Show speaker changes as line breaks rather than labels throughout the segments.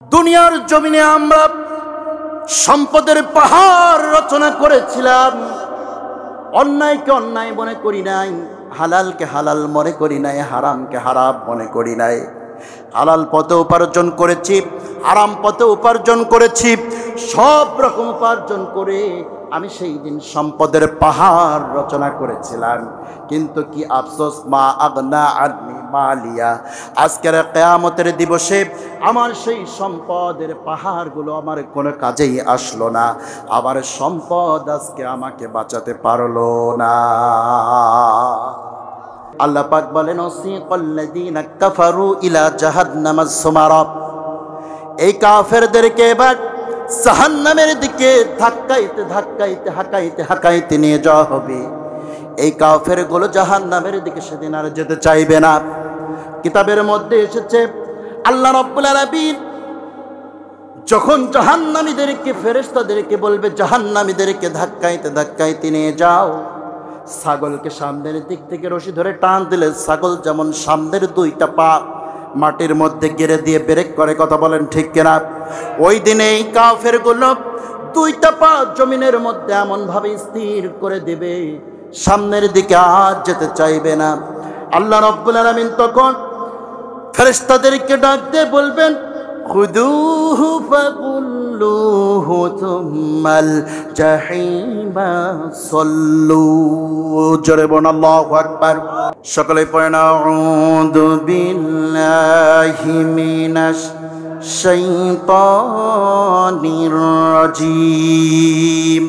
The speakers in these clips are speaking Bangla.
দুনিয়ার জমিনে আমরা সম্পদের পাহাড় রচনা করেছিলাম। অন্যায়কে অন্যায় মনে করি নাই, হালালকে হালাল মনে করি নাই, হারামকে হারাম মনে করি নাই। হালাল পথে উপার্জন করেছি, হারাম পথে উপার্জন করেছি, সব রকম উপার্জন করে আমি সেই দিন সম্পদের পাহাড় রচনা করেছিলাম। কিন্তু কি আফসোস, মা আগনা আন্নি মালিয়া, আজকের কিয়ামতের দিবসে আমার সেই সম্পদের পাহাড়গুলো আমার কোনো কাজেই আসলো না। আমার সম্পদ আজকে আমাকে বাঁচাতে পারলো না। আল্লাহ পাক বলেন, ওয়াসিকাল্লাযীনা কাফারু ইলা জাহান্নামা যুমারা, এই কাফেরদেরকে এবার জাহান্নামের দিকে ধাক্কাইতে ধাক্কাইতে হাঁকাইতে হাঁকাইতে নিয়ে যাওয়া হবে। এই কাফেরগুলো জাহান্নামের দিকে সেদিন আর যেতে চাইবে না। কিতাবের মধ্যে এসেছে, আল্লাহ রাব্বুল আলামিন যখন জাহান্নামীদেরকে, ফেরেশতাদেরকে বলবে জাহান্নামীদেরকে ধাক্কাইতে ধাক্কাইতে নিয়ে যাও, ছাগলকে সামনের দিক থেকে রশি ধরে টান দিলে ছাগল যেমন সামনের দুইটা পা মাটির মধ্যে গেড়ে দিয়ে ব্রেক করে, কথা বলেন ঠিক কিনা? ওই দিনে এই কাফেরগুলো দুইটা পা জমিনের মধ্যে এমনভাবে স্থির করে দেবে, সামনের দিকে আর যেতে চাইবে না। আল্লাহ রাব্বুল আলামিন তখন ফেরেশতাদেরকে ডাক দিয়ে বলবেন, খুযূহু ফাগুল্লুহু থুম্মাল জাহিমা সাল্লু। জোরে বলুন আল্লাহু আকবার। সকলে পড়েন, আউযু বিল্লাহি মিনাশ শাইতানির রাজীম।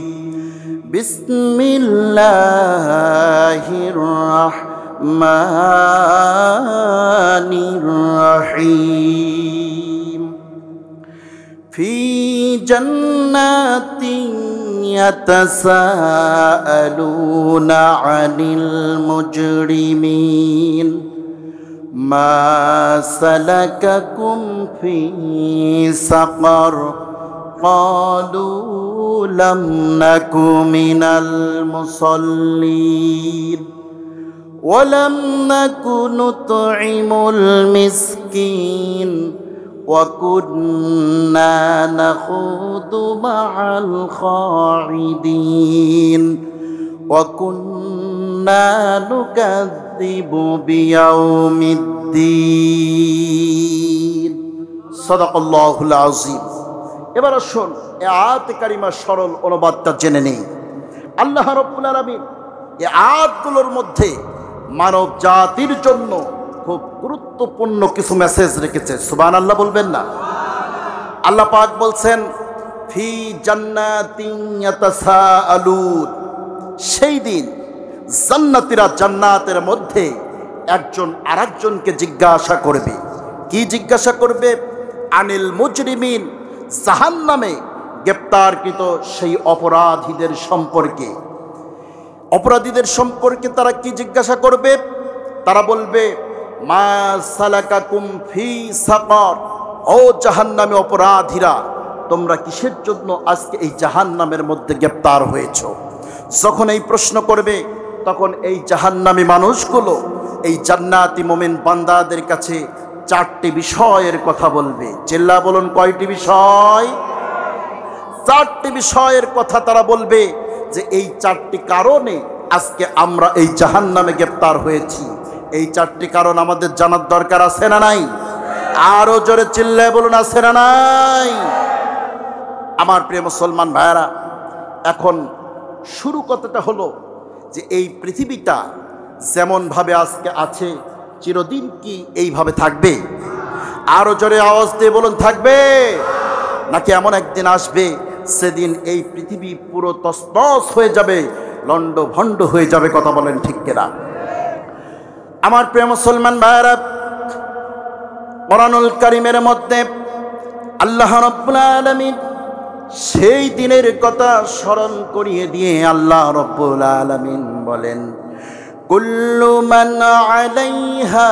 বিসমিল্লাহির রাহমানির রাহিম। ফি জান্নাতিন ইয়াতাসাআলুনা আনিল মুজরিমিন, মা সালাকাকুম ফি সাকার, ক্বালু লাম নাকু মিনাল মুসাল্লিন ওয়া লাম নাকু নুতঈমুল মিসকিন ওয়া কুন্না নাখুদু মা'আল খাইদিন ওয়া কুন্না নুকাযযিবু বিয়াউমিদ্দিন। সাদাকাল্লাহুল আযীম। এবার আসুন এই আয়াত কারিমার সরল অনুবাদটা জেনে নেই। আল্লাহ রাব্বুল আলামিন এই আয়াতগুলোর মধ্যে মানব জাতির জন্য খুব গুরুত্বপূর্ণ কিছু মেসেজ রেখেছে। সুবহানাল্লাহ বলবেন না? আল্লাহ পাক বলছেন, ফি জান্নাতিন ইয়াতাসাআলুন, সেই দিন জান্নাতীরা জান্নাতের মধ্যে একজন আরেকজনকে জিজ্ঞাসা করবে। কি জিজ্ঞাসা করবে? আনিল মুজরিমিন, জাহান্নামে গ্রেপ্তারকৃত সেই অপরাধীদের সম্পর্কে। অপরাধীদের সম্পর্কে তারা কি জিজ্ঞাসা করবে? তারা বলবে, মা সালাকাকুম ফি সাকার, ও জাহান্নামী অপরাধীরা, তোমরা কিসের জন্য আজকে এই জাহান্নামের মধ্যে গ্রেপ্তার হয়েছ? যখন এই প্রশ্ন করবে, তখন এই জাহান্নামী মানুষগুলো এই জান্নাতি মুমিন বান্দাদের কাছে চারটি বিষয়ের কথা বলবে। চিল্লা বলুন, কয়টি বিষয়? চারটি বিষয়ের কথা তারা বলবে, যে এই চারটি কারণে আজকে আমরা এই জাহান্নামে গ্রেপ্তার হয়েছি। এই চারটি কারণ আমাদের জানার দরকার আছে না নাই? আরো জোরে চিল্লায় বলুন, আছে না নাই? আমার প্রিয় মুসলমান ভাইরা, এখন শুরু কথাটা হলো যে এই পৃথিবীটা যেমন ভাবে আজকে আছে, চিরদিন কি এইভাবে থাকবে? আরো জোরে আওয়াজ দিয়ে বলুন, থাকবে? নাকি এমন একদিন আসবে সেদিন এই পৃথিবী পুরো তছনছ হয়ে যাবে, লন্ড ভন্ড হয়ে যাবে? কথা বলেন ঠিক কিনা? আমার প্রিয় মুসলমান ভাইরা, কোরআনুল কারীমের মধ্যে আল্লাহ রাব্বুল আলামিন সেই দিনের কথা স্মরণ করিয়ে দিয়ে আল্লাহ রাব্বুল আলামিন বলেন, কুল্লু মান আলাইহা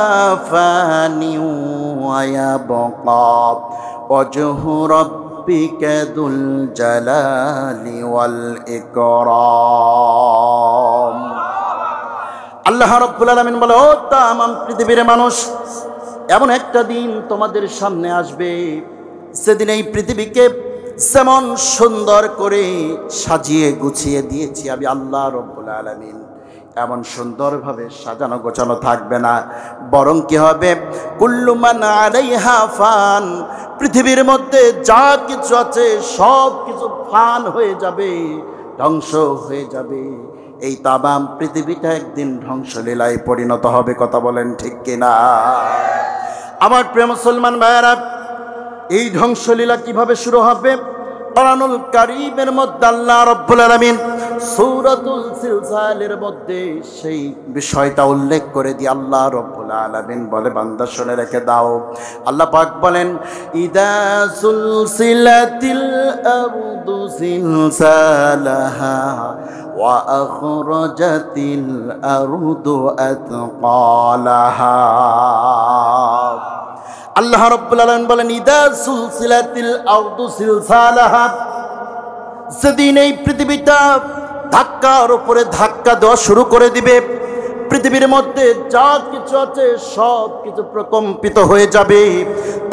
ফানি ওয়া ইয়াবকা ওয়াজহু রাব্বিকা যুল জালালি ওয়াল ইকরাম। আল্লাহ রাব্বুল আলামিন বলে, ও তামাম পৃথিবীর মানুষ, এমন একটা দিন তোমাদের সামনে আসবে সেদিন এই পৃথিবীকে যেমন সুন্দর করে সাজিয়ে গুছিয়ে দিয়েছি আমি আল্লাহ রব্বুল আলামিন, এমন সুন্দরভাবে সাজানো গোছানো থাকবে না, বরং কি হবে, কুল্লু মান আলাইহা ফান, পৃথিবীর মধ্যে যা কিছু আছে সব কিছু ফান হয়ে যাবে, ধ্বংস হয়ে যাবে। এই তামাম পৃথিবীটা একদিন ধ্বংসলীলায় পরিণত হবে। কথা বলেন ঠিক কিনা? আমার প্রিয় মুসলমান ভাইয়েরা, এই ধ্বংসলীলা কিভাবে শুরু হবে? কোরআনুল কারীমের মধ্যে আল্লাহ রাব্বুল আলামিন সূরাতুল জিলজালের মধ্যে সেই বিষয়টা উল্লেখ করে দিয়ে আল্লাহ রাব্বুল আলামিন বলে, বান্দা শুনে রেখে দাও। আল্লাহ পাক বলেন, ইদা সুলসিলাতিল আরদু জিলজালাহা ওয়া আখরাজাতিল আরদু আতকালাহা। আল্লাহ রাব্বুল আলামিন বলেন, ইদা সুলসিলাতিল আরদু জিলজালাহা, যেদিন এই পৃথিবীটা ধাক্কার উপরে ধাক্কা দেওয়া শুরু করে দিবে, পৃথিবীর মধ্যে যা কিছু আছে সব কিছু প্রকম্পিত হয়ে যাবে,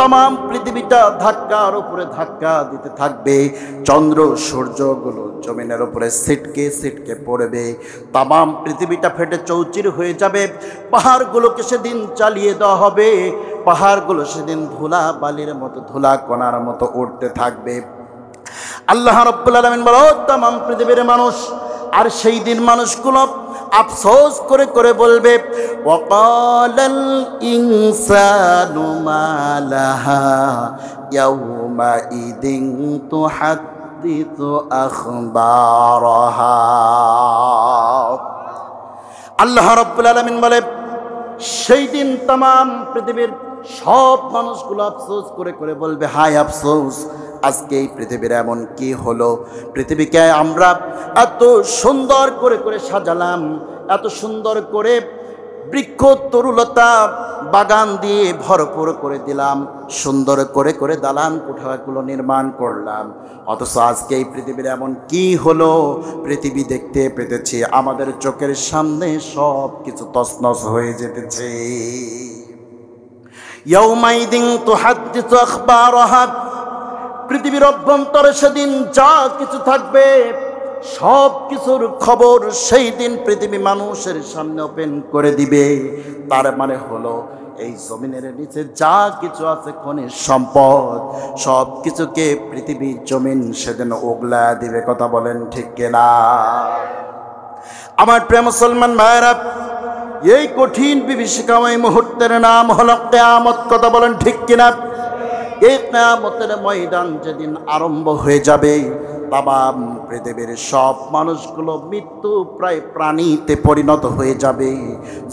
तमाम পৃথিবীটা ধাক্কার উপরে ধাক্কা দিতে থাকবে, চন্দ্র সূর্যগুলো জমিনের উপরে ছিটকে ছিটকে পড়বে, तमाम পৃথিবীটা ফেটে চৌচির হয়ে যাবে, পাহাড়গুলোকে সেদিন চালিয়ে দেওয়া হবে, পাহাড়গুলো সেদিন ধুলা বালির মতো ধুলা কণার মতো উঠতে থাকবে। আল্লাহ রাব্বুল আলামিন বলে, तमाम পৃথিবীর মানুষ, আর সেই দিন মানুষগুলো আফসোস করে করে বলবে, ওয়াকালাল ইনসানু মা লাহা ইয়াউমা ইদিন তুহাদ্দিসু আখবারাহা। আল্লাহ রাব্বুল আলামিন বলে, সেই দিন तमाम পৃথিবীর সব মানুষগুলো আফসোস করে করে বলবে, হায় আফসোস, আজকে এই পৃথিবীর এমন কি হলো? পৃথিবীকে আমরা এত সুন্দর করে করে সাজালাম, এত সুন্দর করে বৃক্ষ তরুলতা বাগান দিয়ে ভরপুর করে দিলাম, সুন্দর করে করে দালান কোঠাগুলো নির্মাণ করলাম, অথচ আজকে এই পৃথিবীর এমন কি হলো? পৃথিবী দেখতে পেতেছি আমাদের চোখের সামনে সব কিছু তছনছ হয়ে যেতেছে। ইয়াউমাইদিন তুহাদ্দিসু আখবারাহা, পৃথিবীর অভ্যন্তরে সেদিন যা কিছু থাকবে সব কিছুর খবর সেই দিন পৃথিবী মানুষের সামনে ওপেন করে দিবে। তার মানে হলো, এই জমিনের নিচে যা কিছু আছে খনিজ সম্পদ সব কিছুকে পৃথিবীর জমিন সেদিন ওগলা দিবে। কথা বলেন ঠিক কিনা? আমার প্রিয় মুসলমান ভাইরা, এই কঠিন বিভীষিকাময় মুহূর্তের নাম হলো কিয়ামত। কথা বলেন ঠিক কিনা? এই কিয়ামতের ময়দান যেদিন আরম্ভ হয়ে যাবে, तमाम পৃথিবীর সব মানুষগুলো মৃত্যু প্রায় প্রাণীতে পরিণত হয়ে যাবে,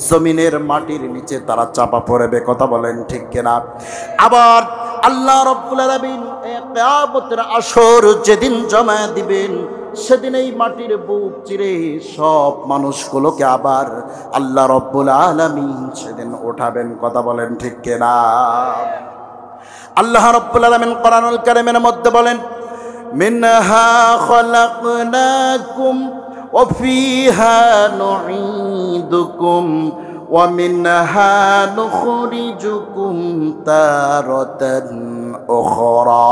জমিনের মাটির নিচে তারা চাপা পড়বে। কথা বলেন ঠিক কিনা? আবার আল্লাহ রাব্বুল আলামিন কিয়ামতের আসর যেদিন জমা দিবেন, সেদিন এই মাটির বুক চিরে সব মানুষগুলোকে আবার আল্লাহ রাব্বুল আলামিন সেদিন উঠাবেন। কথা বলেন ঠিক কিনা? আল্লাহ রাব্বুল আলামিন কোরআনুল কারীমের মধ্যে বলেন, মিনহা খলাকনাকুম ওয়া ফিহা নুঈদুকুম ওয়া মিনহা নুখরিজুকুম তারাতান উখরা।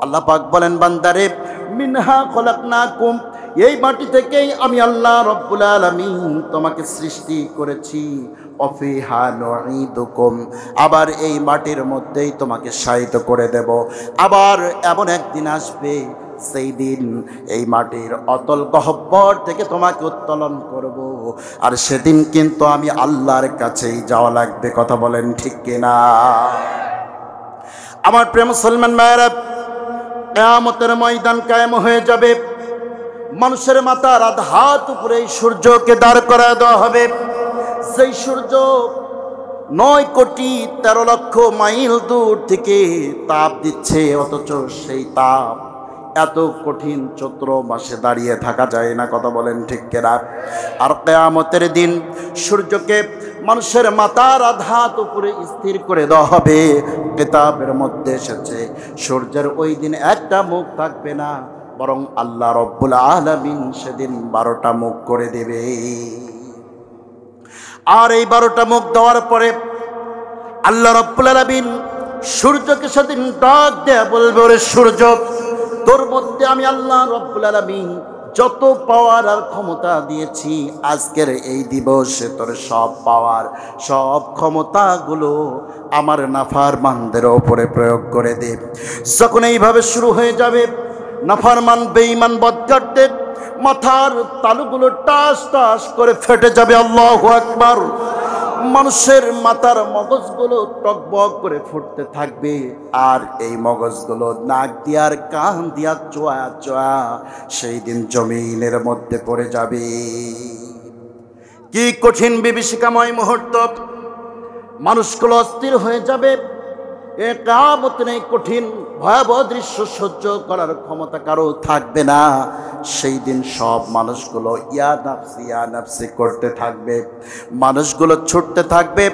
আল্লাহ পাক বলেন, বান্দারে, মিনহা খলাকনাকুম, এই মাটি থেকেই আমি আল্লাহ রাব্বুল আলামিন তোমাকে সৃষ্টি করেছি, অফিহা নুঈদুকুম, আবার এই মাটির মধ্যেই তোমাকে শায়িত করে দেব। আবার এমন একদিন আসবে, সেই দিন এই মাটির অতল গহ্বর থেকে তোমাকে উত্তোলন করব, আর সেদিন কিন্তু আমি আল্লাহর কাছেই যাওয়া লাগবে। কথা বলেন ঠিক কিনা? আমার প্রিয় মুসলমান ভাইরা, কিয়ামতের ময়দান কায়েম হয়ে যাবে, মানুষের মাথার আধাত উপরে এই সূর্যকে দাঁড় করায় দেওয়া হবে। সেই সূর্য 9,13,00,000 মাইল দূর থেকে তাপ দিচ্ছে, অথচ সেই তাপ এত কঠিন চৈত্র মাসে দাঁড়িয়ে থাকা যায় না। কথা বলেন ঠিক কিনা? আর কিয়ামতের দিন সূর্যকে মানুষের মাথার আধাত উপরে স্থির করে দেওয়া হবে। কিতাবের মধ্যে এসেছে, সূর্যের ওই দিন একটা মুখ থাকবে না, বরং আল্লাহ রাব্বুল আলামিন সেদিন 12টা মুখ করে দেবে। আর এই 12টা মুখ দেওয়ার পরে আল্লাহ রাব্বুল আলামিন সূর্যকে সেদিন ডাক দেয়া বলবে, ওরে সূর্য, তোর মধ্যে আমি আল্লাহ রব্বুল আলামিন যত পাওয়ার আর ক্ষমতা দিয়েছি, আজকের এই দিবসে তোর সব পাওয়ার সব ক্ষমতাগুলো আমার নাফরমানদের ওপরে প্রয়োগ করে দে। যখন এইভাবে শুরু হয়ে যাবে, নাফরমান বেঈমান বদকারদের মাথার তালুগুলো টাস টাস করে ফেটে যাবে। আল্লাহু আকবার। মানুষের মাথার মগজগুলো টকবক করে ফুটতে থাকবে, আর এই মগজগুলো নাক দিয়ার কান দিয়া চোয়া চোয়া সেই দিন জমিনের মধ্যে পড়ে যাবে। কি কঠিন বিভীষিকাময় মুহূর্ত! মানুষগুলো অস্থির হয়ে যাবে। কিয়ামতের এই কঠিন ভয়াবহ দৃশ্য সহ্য করার ক্ষমতা কারো থাকবে না। সেই দিন সব মানুষগুলো ইয়া নাফসি করতে থাকবে। মানুষগুলো ছুটতে থাকবে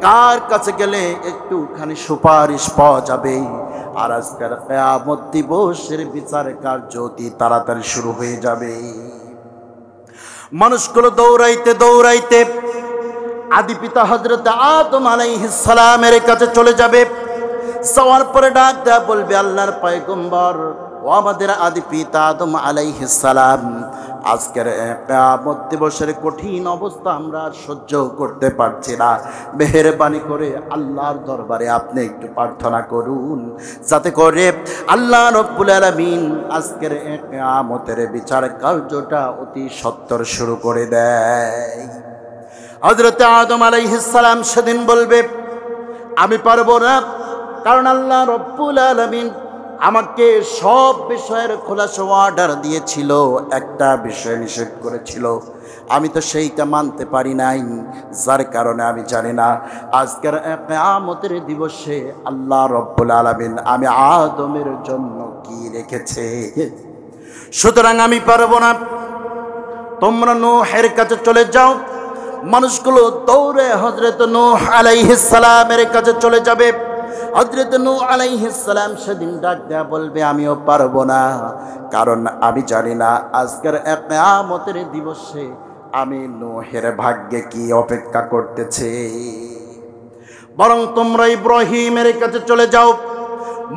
কার কাছে গেলে একটুখানি সুপারিশ পাওয়া যাবে। আর আজকের কিয়ামত দিবসের বিচার কার্য অতি তাড়াতাড়ি শুরু হয়ে যাবে। মানুষগুলো দৌড়াইতে দৌড়াইতে আদি পিতা হযরত আদম আলাইহিস সালামের কাছে চলে যাবে। যাওয়ার পরে ডাক দেয়া বলবে, আল্লাহর পয়গম্বর, ও আমাদের আদি পিতা আদম আলাইহিস সালাম, আজকের কিয়ামত দিবসের কঠিন অবস্থা আমরা সহ্য করতে পারছি না। মেহেরবানি করে আল্লাহর দরবারে আপনি একটু প্রার্থনা করুন, যাতে করে আল্লাহ রব্বুল আলামিন আজকের কিয়ামতের বিচার কার্যটা অতি সত্বর শুরু করে দেয়। হযরত আদম আলাইহিস সালাম সেদিন বলবে, আমি পারবো না, কারণ আল্লাহ রব্বুল আলামিন আমাকে সব বিষয়ের খোলাসা অর্ডার দিয়েছিল, একটা বিষয় নিষেধ করেছিল, আমি তো সেইটা মানতে পারি নাই, যার কারণে আমি জানি না আজকের কিয়ামতের দিবসে আল্লাহ রব্বুল আলামিন আমি আদমের জন্য কি রেখেছে। সুতরাং আমি পারবো না, তোমরা নূহের কাছে চলে যাও। মানুষগুলো দৌড়ে হযরত নূহ আলাইহিস সালামের কাছে চলে যাবে। হযরত নূহ আলাইহিস সালাম সেদিন ডাক দেয়া বলবে, আমিও পারবো না, কারণ আমি জানি না আজকের কিয়ামতের দিবসে আমি নূহের ভাগ্যে কি অপেক্ষা করতেছে। বরং তোমরা ইব্রাহিমের কাছে চলে যাও।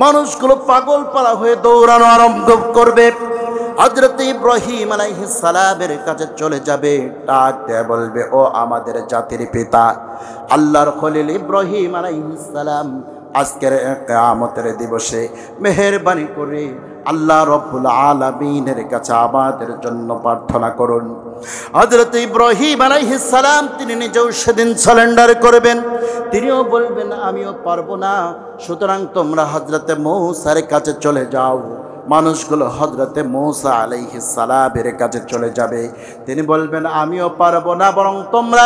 মানুষগুলো পাগল পাড়া হয়ে দৌড়ানো আরম্ভ করবে। হযরত ইব্রাহিম আলাইহিস সালামের কাছে চলে যাবে, ডাক দেয়া বলবে, ও আমাদের জাতির পিতা আল্লাহর খলিল ইব্রাহিম আলাইহিস সালাম, আজকের কিয়ামতের দিবসে মেহেরবানি করে আল্লাহ রব্বুল আলামিনের কাছে আমাদের জন্য প্রার্থনা করুন। হযরত ইব্রাহিম আলাইহিস সালাম তিনি নিজেও সেদিন সারেন্ডার করবেন। তিনিও বলবেন, আমিও পারবো না, সুতরাং তোমরা হযরত মূসার কাছে চলে যাও। মানুষগুলো হযরতে মূসা আলাইহিস সালামের কাছে চলে যাবে। তিনি বলবেন, আমিও পারবো না, বরং তোমরা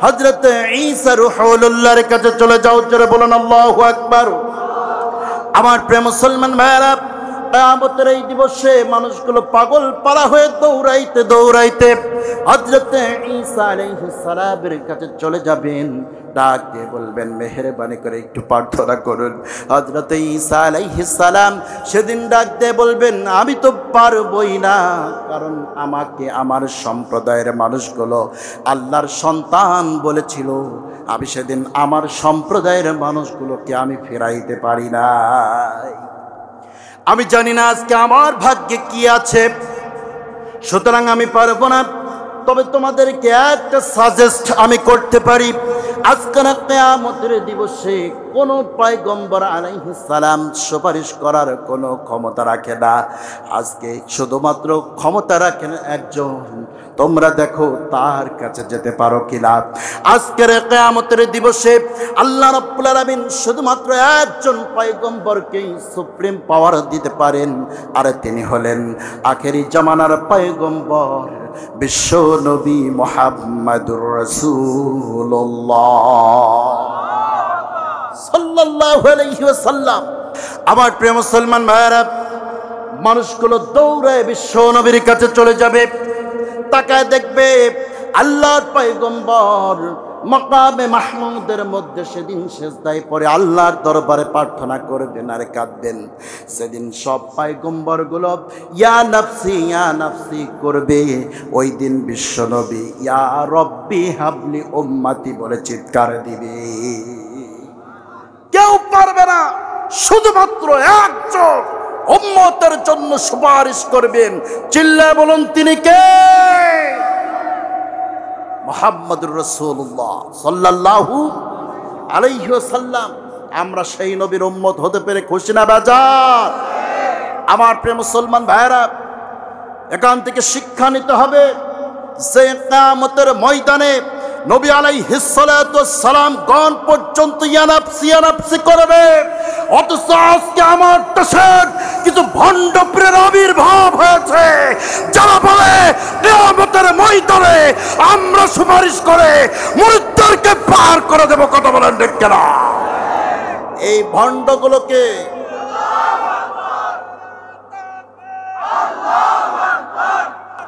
হযরতে ঈসা রূহুল্লাহর কাছে চলে যাও। জোরে বলুন আল্লাহু আকবার। আমার প্রিয় মুসলমান ভাইরা, কিয়ামতের এই দিবসে মানুষগুলো পাগল পাড়া হয়ে দৌড়াইতে দৌড়াইতে হযরতে ঈসা আলাইহিস সালামের কাছে চলে যাবেন। ডাক দিয়ে বলবেন, মেহেরবানি করে একটু প্রার্থনা করুন। হযরতে ঈসা আলাইহিস সালাম সেদিন ডাক দিয়ে বলবেন, আমি তো পারবই না, কারণ আমাকে আমার সম্প্রদায়ের মানুষগুলো আল্লাহর সন্তান বলেছিল। আমি সেদিন আমার সম্প্রদায়ের মানুষগুলোকে আমি ফেরাইতে পারি না। আমি জানি না আজকে আমার ভাগ্যে কি আছে, সুতরাং আমি পারবো না। তবে তোমাদেরকে একটা সাজেস্ট আমি করতে পারি। আজকের কিয়ামতের দিবসে কোনো পয়গম্বর আলাইহিস সালাম সুপারিশ করার কোনো ক্ষমতা রাখে না। আজকে শুধুমাত্র ক্ষমতা রাখেন একজন, তোমরা দেখো তার কাছে যেতে পারো কিনা। আজকের কিয়ামতের দিবসে আল্লাহ রাব্বুল আলামিন শুধুমাত্র একজন পয়গম্বরকেই সুপ্রিম পাওয়ার দিতে পারেন, আর তিনি হলেন আখেরি জামানার পয়গম্বর বিশ্ব নবী মুহাম্মদুর রাসূলুল্লাহ সাল্লাল্লাহু আলাইহি ওয়াসাল্লাম। আমার প্রিয় মুসলমান ভাইরা, মানুষগুলো দৌড়ায় বিশ্ব নবীর কাছে চলে যাবে। তাকায় দেখবে আল্লাহর পয়গম্বর মাকামে মাহমুদের মধ্যে সেদিন সিজদায় পড়ে আল্লাহর দরবারে প্রার্থনা করবেন আর কাঁদবেন। সেদিন সব পয়গম্বরগুলো ইয়া নাফসি করবে। ওই দিন বিশ্বনবী ইয়া রব্বি হাবলি উম্মতি বলে চিৎকার দিবে। কেউ পারবে না শুধুমাত্র একজন উম্মতের জন্য সুপারিশ করবেন। চিল্লায় বলুন তিনি কে? মুহাম্মদুর রাসূলুল্লাহ সাল্লাল্লাহু আলাইহি ওয়াসাল্লাম। আমরা সেই নবীর উম্মত হতে পেরে খুশি না বেজার? আমার প্রিয় মুসলমান ভাইরা, এখান থেকে শিক্ষা নিতে হবে যে কিয়ামতের ময়দানে নবী আলাইহিস সালাতু ওয়াস সালাম গণ পর্যন্ত ইয়ানাফসি করবে, অথচ আজকে আমার দেশের কিছু ভণ্ড পীরের আবির্ভাব হয়েছে যারা বলে কিয়ামতের ময়দানে আমরা সুপারিশ করে মুরিদদেরকে পার করে দেব। কথা বলেন ঠিক কিনা? এই ভণ্ডগুলোকে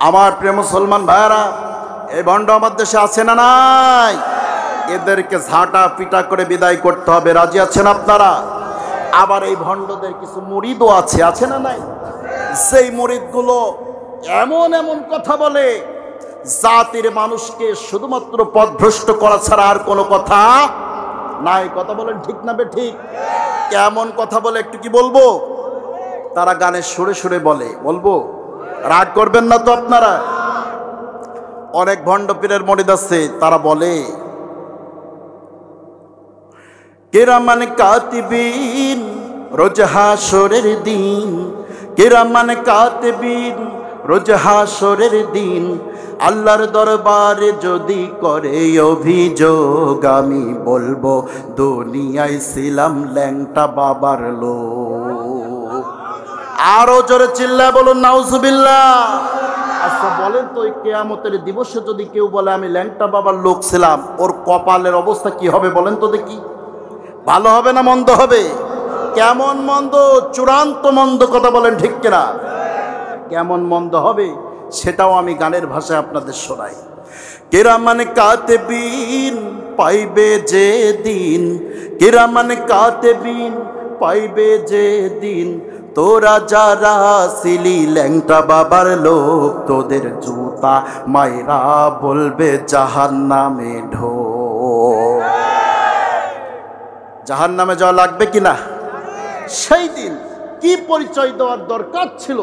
আমার প্রিয় মুসলমান ভাইরা, এই ভণ্ড আমার দেশে আছে না নাই? এদেরকে ঝাঁটা পিটা করে বিদায় করতে হবে। রাজি আছেন আপনারা? আবার এই ভণ্ডদের কিছু মুরিদও আছে না নাই? সেই মুরিদগুলো এমন এমন কথা বলে জাতির মানুষকে শুধুমাত্র পথভ্রষ্ট করা ছাড়া আর কোনো কথা নাই। কথা বলেন ঠিক না বে ঠিক? কেমন কথা বলে একটু কি বলবো? তারা গানের সুরে সুরে বলবো, রাগ করবেন না তো আপনারা। অনেক ভণ্ড পীরের মুরিদ আছে, তারা বলে কিরামান কাতিবিন রোজ হাসরের দিন, কিরামান কাতিবিন রোজ হাসরের দিন, আল্লাহর দরবারে যদি করে অভিযোগ আমি বলবো দুনিয়ায় ছিলাম ল্যাংটা বাবার লোক। আরো জোরে চিল্লা বলুন নাউজুবিল্লাহ। আচ্ছা বলেন তো, কিয়ামতের দিবসে যদি কেউ বলে আমি ল্যাংটা বাবার লোক ছিলাম, ওর কপালের অবস্থা কি হবে বলেন তো দেখি? ভালো হবে না মন্দ হবে? কেমন মন্দ? চূড়ান্ত মন্দ। কথা বলেন ঠিক কিনা? কেমন মন্দ হবে সেটাও আমি গানের ভাষায় আপনাদের শোনাই। কিরামান কাতিবিন পাইবে যে দিন, কিরামান কাতিবিন পাইবে যে দিন, তোরা যারা ছিলি ল্যাংটা বাবার লোক, তোদের জুতা মাইরা বলবে জাহান্নামে ঢো। জাহান্নামে যাওয়া লাগবে কিনা? সেই দিন কি পরিচয় দেওয়ার দরকার ছিল?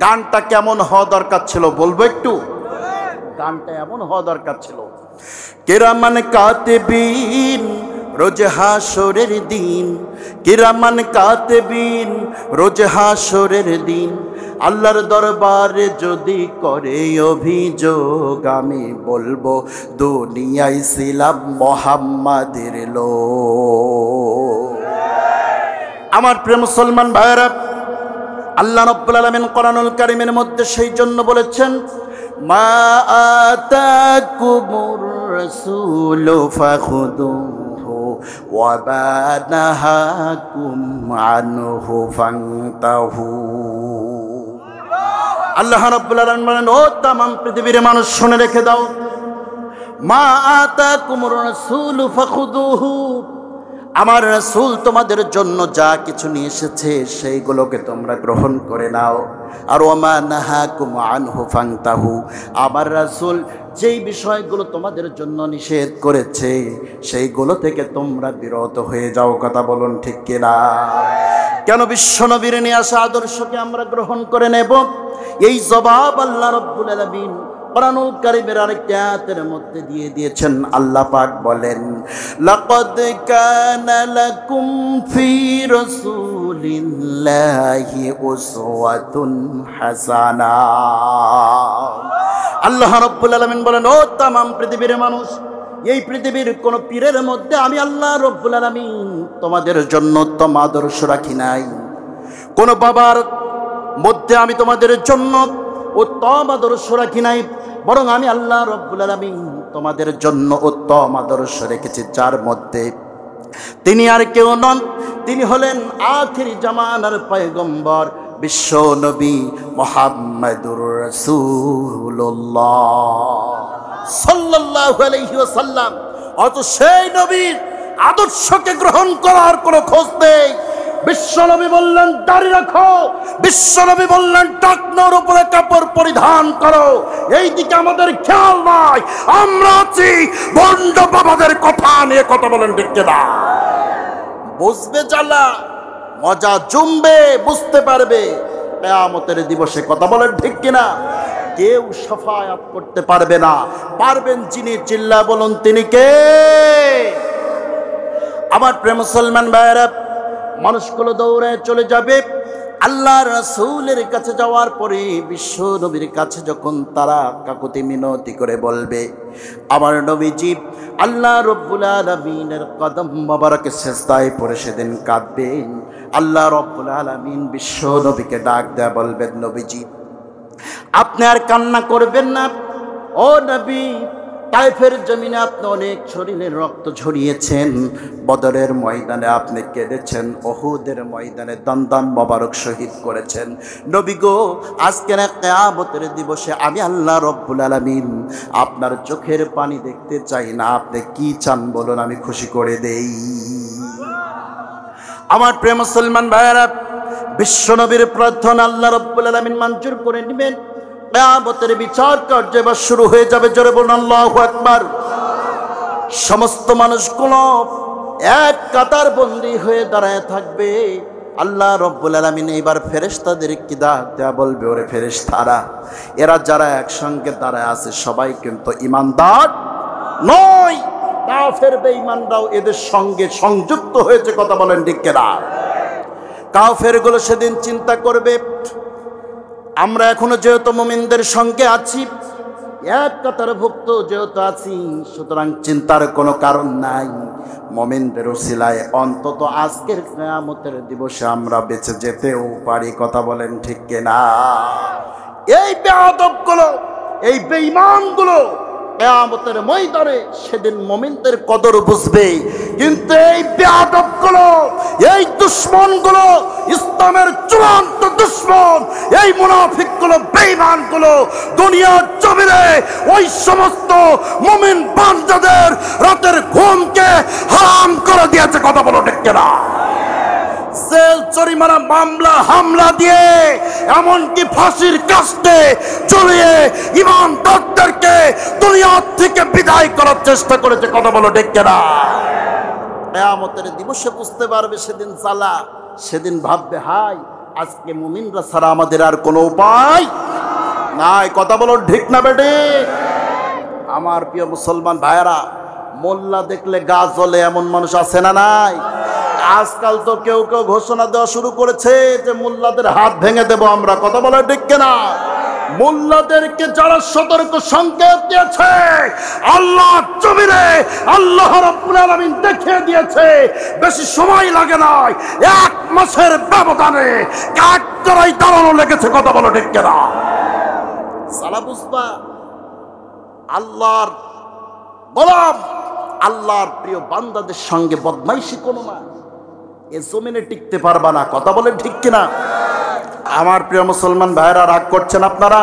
গানটা কেমন হওয়া দরকার ছিল বলবো একটু? গানটা এমন হওয়া দরকার ছিল, কিরামান কাতিবিন রোজ হাসরের দিন, কিরামান কাতিবিন রোজ হাসরের দিন, আল্লাহর দরবারে যদি করে অভিযোগ আমি বলবো দুনিয়ায় ছিলাম মুহাম্মাদের লোক। আমার প্রিয় মুসলমান ভাইরা, আল্লাহ রাব্বুল আলামিন কোরআনুল কারীমের মধ্যে সেই জন্য বলেছেন মা আতাকুমুর রাসূলু ফাখুযুহু ওয়া মা নাহাকুম আনহু ফান্তাহু। আল্লাহ রাব্বুল আলামিন বলেন, ও তামাম পৃথিবীর মানুষ শুনে রেখে দাও, মা আতাকুমুর রাসূলু ফাখুযুহু, আমার রাসূল তোমাদের জন্য যা কিছু নিয়ে এসেছে সেইগুলোকে তোমরা গ্রহণ করে নাও। আর ওমা নাহাকুম আনহু ফান্তাহু, আমার রাসূল যেই বিষয়গুলো তোমাদের জন্য নিষেধ করেছে সেইগুলো থেকে তোমরা বিরত হয়ে যাও। কথা বলুন ঠিক কিনা? কেন বিশ্বনবীর নিয়ে আসা আদর্শকে আমরা গ্রহণ করে নেব? এই জবাব আল্লাহ রাব্বুল আলামিন কোরআনুল কারীমের আরেকটি আয়াতের মধ্যে দিয়ে দিয়েছেন। আল্লাহ পাক বলেন, লাকাদ কানা লাকুম ফি রাসূলিল্লাহি উসওয়াতুন হাসানা। আল্লাহ রাব্বুল আলামিন বলেন, ও তামাম পৃথিবীর মানুষ, এই পৃথিবীর কোন পীরের মধ্যে আমি আল্লাহ রাব্বুল আলামিন তোমাদের জন্য উত্তম আদর্শ রাখি নাই। কোন বাবার মধ্যে আমি তোমাদের জন্য উত্তম আদর্শ রাখি নাই, বরং আমি আল্লাহ রাব্বুল আলামিন তোমাদের জন্য উত্তম আদর্শ রেখেছি, যার মধ্যে তিনি আর কেউ নন, তিনি হলেন আখির জামানার পয়গম্বর বিশ্ব নবী মুহাম্মদুর রাসূলুল্লাহ সাল্লাল্লাহু আলাইহি ওয়াসাল্লাম। অত সেই নবীর আদর্শকে গ্রহণ করার কোনো খোঁজ নেই। বিশ্বনবী বললেন দাড়ি রাখো, বিশ্বনবী বললেন টাকনোর উপরে কাপড় পরিধান করো, এই দিকে আমাদের খেয়াল নাই। আমরা আছি ভণ্ড বাবাদের কথা নিয়ে। কথা বলেন ঠিক কিনা? বুঝবে জ্বালা, মজা জমবে, বুঝতে পারবে কিয়ামতের দিবসে। কথা বলেন ঠিক কিনা? কেউ শাফায়াত করতে পারবে না, পারবেন যিনি, চিল্লায় বলুন তিনি কে? আমার প্রিয় মুসলমান ভাইরা, মানুষগুলো দৌড়ে চলে যাবে আল্লাহ রাসূলের কাছে। যাওয়ার পরে বিশ্ব নবীর কাছে যখন তারা কাকুতি মিনতি করে বলবে, আমার নবীজি আল্লাহ রব্বুল আলামিনের কদম মোবারকে সিজদায় পড়ে সেদিন কাঁদবেন। আল্লাহ রব্বুল আলামিন বিশ্ব নবীকে ডাক দেয়া বলবেন, নবীজি আপনি আর কান্না করবেন না। ও নবী, তায়েফের জমিনে আপনি অনেক শরীরের রক্ত ঝরিয়েছেন, বদরের ময়দানে আপনি কেঁদেছেন, উহুদের ময়দানে দন্দন মোবারক শহীদ করেছেন। নবী গো, আজকের কিয়ামতের দিবসে আমি আল্লাহ রব্বুল আলামিন আপনার চোখের পানি দেখতে চাই না। আপনি কি চান বলুন, আমি খুশি করে দেই। আমার প্রিয় মুসলমান ভাইয়েরা, বিশ্ব নবীর প্রার্থনা আল্লাহ রব্বুল আলামিন মঞ্জুর করে নেবেন। কিয়ামতের বিচার কার্য এবার শুরু হয়ে যাবে। জোরে বলুন আল্লাহু আকবার। সমস্ত মানুষগুলো এক কাতার বন্দী হয়ে দাঁড়ায় থাকবে। আল্লাহ রব্বুল আলামিন এইবার ফেরেশতাদেরকে ডাক দেয়া বলবে, ওরে ফেরেশতারা, এরা যারা একসঙ্গে দাঁড়ায় আছে সবাই কিন্তু ঈমানদার নয়, কাফের বেঈমানরাও এদের সঙ্গে সংযুক্ত হয়েছে। কথা বলেন ঠিক কিনা? কাফেরগুলো সেদিন চিন্তা করবে, আমরা এখনো যেহেতু মুমিনদের সঙ্গে আছি, এক কাতার ভুক্ত যেহেতু আছি, সুতরাং চিন্তার কোনো কারণ নাই। মুমিনদের উসিলায় অন্তত আজকের কিয়ামতের দিবসে আমরা বেঁচে যেতেও পারি। কথা বলেন ঠিক কিনা? এই বেয়াদবগুলো, এই বেঈমানগুলো কিয়ামতের ময়দানে সেদিন মুমিনদের কদর বুঝবে, কিন্তু এই বেয়াদবগুলো, এই দুশমনগুলো, ইসলামের চূড়ান্ত দুশমন, এই মুনাফিকগুলো, বেঈমানগুলো দুনিয়ার জমিনে ওই সমস্ত মুমিন বান্দাদের রাতের ঘুমকে হারাম করে দিয়েছে। কথা বলো ঠিক কিনা? জেল জরিমানা, মামলা হামলা দিয়ে, এমনকি ফাঁসির কাস্টে ঝুলিয়ে ঈমানদারদেরকে দুনিয়া থেকে বিদায় করার চেষ্টা করেছে। কথা বলো ঠিক কিনা? কিয়ামতের দিবসে বুঝতে পারবে সেদিন জ্বালা, সেদিন ভাববে, হাই আজকে মুমিনরা ছাড়া আমাদের আর কোনো উপায় নাই। কথা বলো ঠিক না বেটে? আমার প্রিয় মুসলমান ভাইয়েরা, মোল্লা দেখলে গা জ্বলে এমন মানুষ আছে না নাই? আজকাল তো কেউ কেউ ঘোষণা দেওয়া শুরু করেছে যে মোল্লাদের হাত ভেঙে দেব আমরা। কথা বলা ঠিক কিনা? মোল্লাদেরকে যারা সতর্ক সংকেত দিয়েছে, আল্লাহ জমিনে আল্লাহ রাব্বুল আলামিন দেখিয়ে দিয়েছে, বেশি সময় লাগে নাই, 1 মাসের ব্যবধানে কাঠগড়ায় দাঁড়ানো লেগেছে। কথা বলো ঠিক কিনা? সালা বুঝবা, আল্লাহর গোলাম, আল্লাহর প্রিয় বান্দাদের সঙ্গে বদমাইশি করো না, এ জমিনে টিকতে পারবা না। কথা বলেন ঠিক কিনা? আমার প্রিয় মুসলমান ভাইরা, রাগ করছেন আপনারা?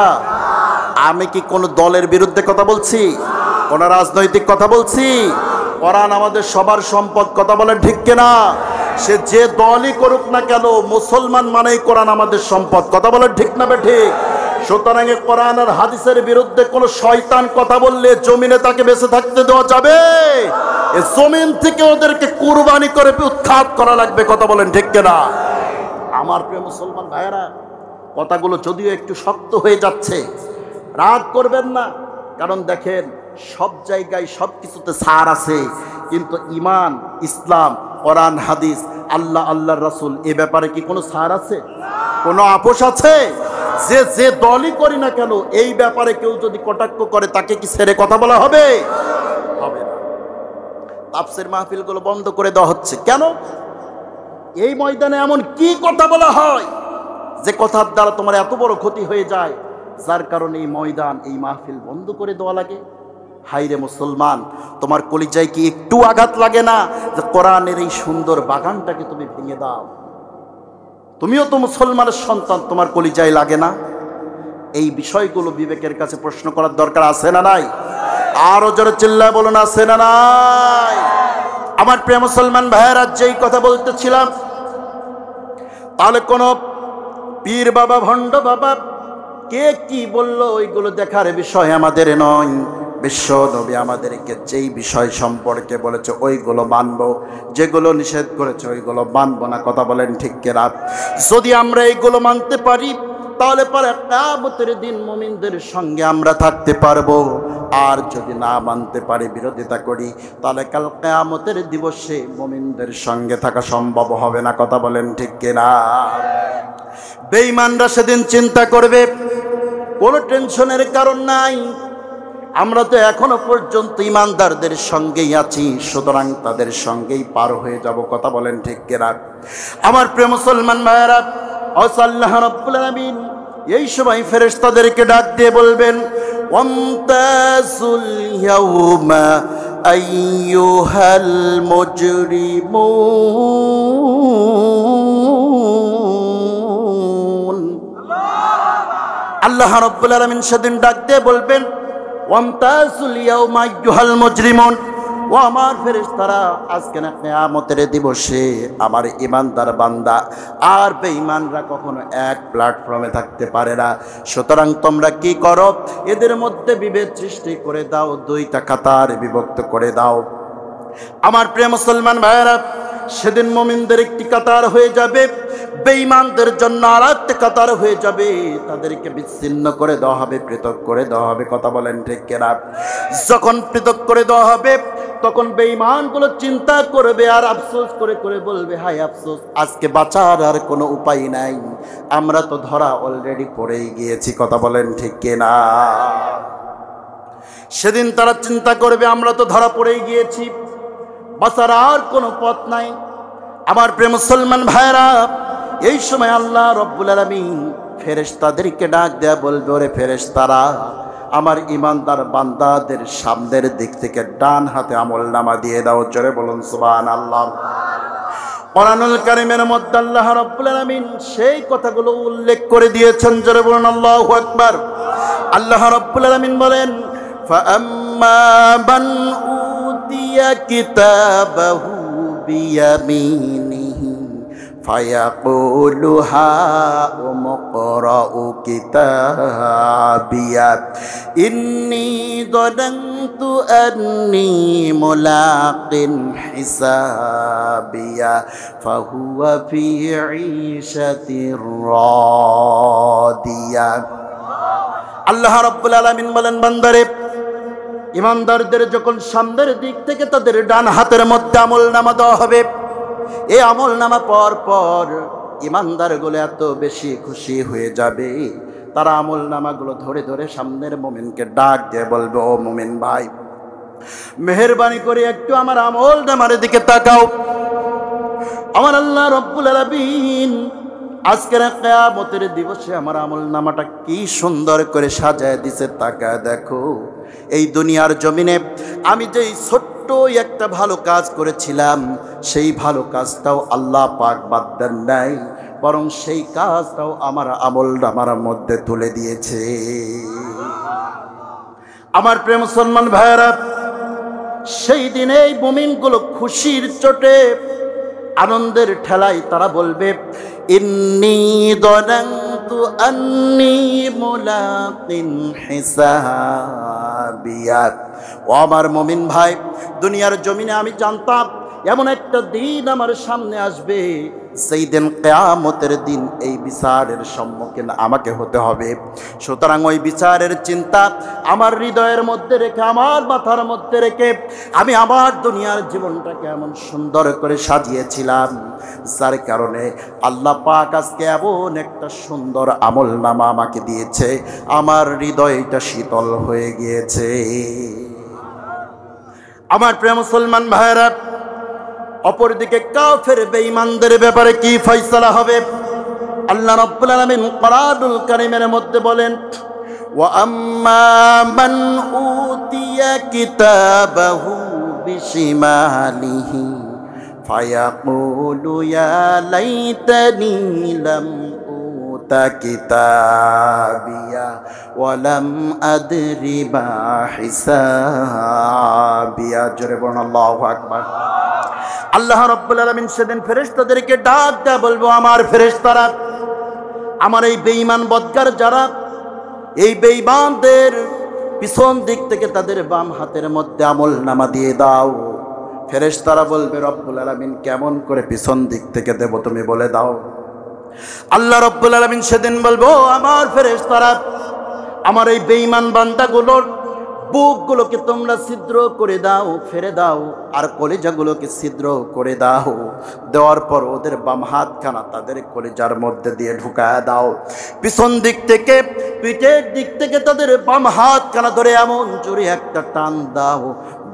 আমি কি কোনো দলের বিরুদ্ধে কথা বলছি? কোন রাজনৈতিক কথা বলছি? কোরআন আমাদের সবার সম্পদ। কথা বলেন ঠিক কিনা? সে যে দলই করুক না কেন, মুসলমান মানেই কোরআন আমাদের সম্পদ। কথা বলেন ঠিক না বে ঠিক? সুতরাং কোরআন আর হাদিসের বিরুদ্ধে কোন শয়তান কথা বললে জমিনে তাকে বেঁচে থাকতে দেওয়া যাবে? এই জমিন থেকে ওদেরকে কুরবানি করে উৎখাত করা লাগবে। কথা বলেন ঠিক কিনা? আমার প্রিয় মুসলমান ভাইয়েরা, কথাগুলো যদিও একটু শক্ত হয়ে যাচ্ছে, রাগ করবেন না, কারণ দেখেন সব জায়গায় সব কিছুতে ছাড় আছে, কিন্তু ঈমান, ইসলাম, কোরআন, হাদিস, আল্লাহ, আল্লাহর রাসূল, এ ব্যাপারে কি কোনো ছাড় আছে? কোনো আপোষ আছে? যে দলই করি না কেন, এই ব্যাপারে কেউ যদি কটাক্ষ করে তাকে কি ছেড়ে কথা বলা হবে? হবে না। তাফসীর মাহফিলগুলো বন্ধ করে দেওয়া হচ্ছে কেন? এই ময়দানে এমন কি কথা বলা হয় যে কথার দ্বারা তোমার এত বড় ক্ষতি হয়ে যায়, যার কারণে এই ময়দান, এই মাহফিল বন্ধ করে দেওয়া লাগে? হাইরে মুসলমান, তোমার কলিজায় কি একটু আঘাত লাগে না যে কোরআনের এই সুন্দর বাগানটাকে তুমি ভেঙে দাও? তুমিও তো মুসলমানের সন্তান, তোমার কলিজায় লাগে না? এই বিষয়গুলো বিবেকের কাছে প্রশ্ন করার দরকার আছে না নাই? আরো জোরে চিল্লায় বলুন, আছে না নাই? আমার প্রিয় মুসলমান ভাইয়েরা, যেই কথা বলতেছিলাম, তাহলে কোন পীর বাবা, ভণ্ড বাবা কে কি বললো ওইগুলো দেখার বিষয় আমাদের নয়। বিশ্ব নবী আমাদেরকে যেই বিষয় সম্পর্কে বলেছে ওইগুলো মানব, যেগুলো নিষেধ করেছে ওইগুলো মানব না। কথা বলেন ঠিক কিনা? যদি আমরা এইগুলো মানতে পারি তাহলে পরে কিয়ামতের দিন মুমিনদের সঙ্গে আমরা থাকতে পারবো। আর যদি না মানতে পারি, বিরোধিতা করি, তাহলে কাল কিয়ামতের দিবসে মুমিনদের সঙ্গে থাকা সম্ভব হবে না। কথা বলেন ঠিক কিনা? বেঈমানরা সেদিন চিন্তা করবে, কোনো টেনশনের কারণ নাই, আমরা তো এখনো পর্যন্ত ইমানদারদের সঙ্গেই আছি, সুতরাং তাদের সঙ্গেই পার হয়ে যাব। কথা বলেন ঠিক কিনা? আমার প্রিয় মুসলমান ভাইয়েরা, আল্লাহ রাব্বুল আলামিন এই সময় ফেরেশতাদেরকে ডাক দিয়ে বলবেন, ওয়ামতাজুল ইয়াউমা আইয়ুহাল মুজরিমুন। আল্লাহ রাব্বুল আলামিন সেদিন ডাক দিয়ে বলবেন, ওয়ামতাজুল ইয়াউমা আইয়ুহাল মুজরিমুন, ও আমার ফেরেশতারা, আজকে না কিয়ামতের দিবসে আমার ইমানদার বান্দা আর বেঈমানরা কখনো এক প্ল্যাটফর্মে থাকতে পারে না। সুতরাং তোমরা কি করো, এদের মধ্যে বিভেদ সৃষ্টি করে দাও, দুইটা কাতার বিভক্ত করে দাও। আমার প্রিয় মুসলমান ভাইয়েরা, সেদিন মুমিনদের একটি কাতার হয়ে যাবে, বেঈমানদের জন্য আর একটা কাতার হয়ে যাবে। তাদেরকে বিচ্ছিন্ন করে দেওয়া হবে, পৃথক করে দেওয়া হবে। কথা বলেন ঠিক কিনা? যখন পৃথক করে দেওয়া হবে তখন বেঈমানগুলো চিন্তা করবে আর আফসোস করে করে বলবে, হায় আফসোস, আজকে বাঁচার আর কোনো উপায় নাই, আমরা তো ধরা অলরেডি পড়েই গিয়েছি। কথা বলেন ঠিক কিনা? সেদিন তারা চিন্তা করবে, আমরা তো ধরা পড়েই গিয়েছি, বাঁচার আর কোনো পথ নাই। আমার প্রিয় মুসলমান ভাইরা, এই সময় আল্লাহ রব্বুল আলামিন ফেরেশতাদেরকে ডাক দেয়া বলবে, ওরে ফেরেশতারা, আমার ইমানদার বান্দাদের সামনের দিক থেকে ডান হাতে আমলনামা দিয়ে দাও। জোরে বলুন সুবহানাল্লাহ। কোরআনুল কারীমের মধ্যে আল্লাহ রাব্বুল আলামিন সেই কথাগুলো উল্লেখ করে দিয়েছেন। জোরে বলুন আল্লাহু আকবার। আল্লাহ রাব্বুল আলামিন বলেন, ফাআম্মা মান উতিয়া কিতাবাহু বিয়ামিনিহি ফায়াকুলু হাউম ইকরাউ কিতাবিয়া ইন্নী যানানতু আন্নী মুলাকিন হিসাবিয়া ফাহুয়া ফি ঈশাতির রাদিয়া। আল্লাহ রাব্বুল আলামিন বলেন, বান্দারে, ইমানদারদের যখন সামনের দিক থেকে তাদের ডান হাতের মধ্যে আমলনামা দেওয়া হবে, এই আমলনামা পর পর ইমানদারগুলো এত বেশি খুশি হয়ে যাবে, তারা আমলনামাগুলো ধরে ধরে সামনের মুমিনকে ডাক দিয়ে বলবে, ও মুমিন ভাই, মেহেরবানি করে একটু আমার আমলনামার দিকে তাকাও। আমার আল্লাহ রব্বুল আলামিন আজকের কিয়ামতের দিবসে আমার আমলনামাটা কি সুন্দর করে সাজায় দিছে, তাকায় দেখো। এই দুনিয়ার জমিনে আমি যেই ছোট্ট একটা ভালো কাজ করেছিলাম, সেই ভালো কাজটাও আল্লাহ পাক বাদ দেন নাই, বরং সেই কাজটাও আমার আমলনামার মধ্যে তুলে দিয়েছে। আমার প্রিয় মুসলমান ভাইয়েরা, সেই দিনে এই মুমিনগুলো খুশির চোটে, আনন্দের ঠেলায় তারা বলবে, ইন্নী যানানতু আন্নী মুলাকিন হিসাবিয়া। ও আমার মুমিন ভাই, দুনিয়ার জমিনে আমি জানতাম এমন একটা দিন আমার সামনে আসবে, সেই দিন কিয়ামতের দিন এই বিচারের সম্মুখীন আমাকে হতে হবে। সুতরাং ওই বিচারের চিন্তা আমার হৃদয়ের মধ্যে রেখে, আমার মাথার মধ্যে রেখে আমি আমার দুনিয়ার জীবনটাকে এমন সুন্দর করে সাজিয়েছিলাম, যার কারণে আল্লাহ পাক আজকে এমন একটা সুন্দর আমলনামা আমাকে দিয়েছে, আমার হৃদয়টা শীতল হয়ে গিয়েছে। আমার প্রিয় মুসলমান ভাইরা, অপরদিকে কাফের বেঈমানদের ব্যাপারে কি ফয়সালা হবে? আল্লাহ রাব্বুল আলামিন কোরআনুল কারীমের মধ্যে বলেন, ওয়া আম্মা মান উতিয়া কিতাবাহু বিশিমালিহি ফায়াকুলু ইয়া লাইতানি লাম উতা কিতাবিয়া ওয়া লাম আদরি মা হিসাবিয়া। জোরে বলুন আল্লাহু আকবার। আল্লাহ রাব্বুল আলামিন সেদিন ফেরেশতাদেরকে ডাক দেয়া বলবো, আমার ফেরেশতারা, আমার এই বেঈমান বদকার যারা, এই বেঈমানদের পিছন দিক থেকে তাদের বাম হাতের মধ্যে আমলনামা দিয়ে দাও। ফেরেশতারা বলবে রব্বুল আলামিন কেমন করে পিছন দিক থেকে দেব তুমি বলে দাও। আল্লাহ রব্বুল আলামিন সেদিন বলবো আমার ফেরেশতারা আমার এই বেঈমান বান্দাগুলোর বুকগুলোকে তোমরা ছিদ্র করে দাও, ফেরে দাও, আর কলিজাগুলোকে ছিদ্র করে দাও। দেওয়ার পর ওদের বাম হাতখানা তাদের কলিজার মধ্যে দিয়ে ঢুকায় দাও। পিছন দিক থেকে পিঠের দিক থেকে তাদের বাম হাতখানা ধরে এমন জোরে একটা টান দাও,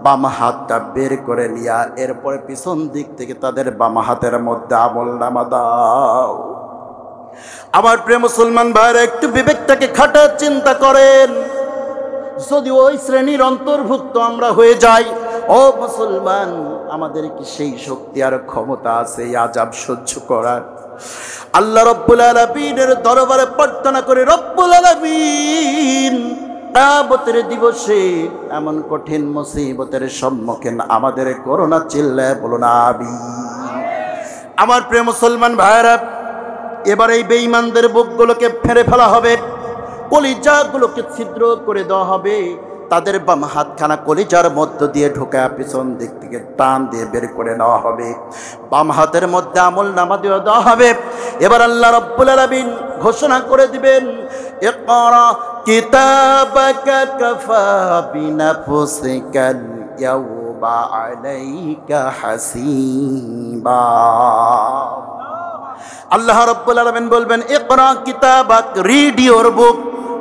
বাম হাতটা বের করে নিয়া এরপরে পিছন দিক থেকে তাদের বাম হাতের মধ্যে আমলনামা দাও। আমার প্রিয় মুসলমান ভাইরা একটু বিবেকটাকে খাটা চিন্তা করেন। যদি ওই শ্রেণীর অন্তর্ভুক্ত আমরা হয়ে যাই, ও মুসলমান, আমাদের কি সেই শক্তি আর ক্ষমতা আছে এই আযাব সহ্য করার? আল্লাহ রব্বুল আলামিনের দরবারে প্রার্থনা করে, রব্বুল আলামিন কিয়ামতের দিবসে এমন কঠিন মুসিবতের সম্মুখীন আমাদের করোনা, চিল্লায় বলুন আমিন। আমার প্রিয় মুসলমান ভাইরা, এবার এই বেঈমানদের বুকগুলোকে ফেরে ফেলা হবে, কলিজাগুলোকে ছিদ্র করে দেওয়া হবে, তাদের বাম হাতখানা কলিজার মধ্য দিয়ে ঢোকা পিছন দিক থেকে টান দিয়ে বের করে নেওয়া হবে, বাম হাতের মধ্যে আমলনামা দিয়ে দেওয়া হবে। এবার আল্লাহ রাব্বুল আলামিন ঘোষণা করে দিবেন, ইকরা কিতাবাকা কাফা বিনাফসিকাল ইয়াওমা আলাইকা হাসিবা। আল্লাহ রাব্বুল আলামিন বলবেন, ইকরা কিতাবাক, রিড ইওর বুক,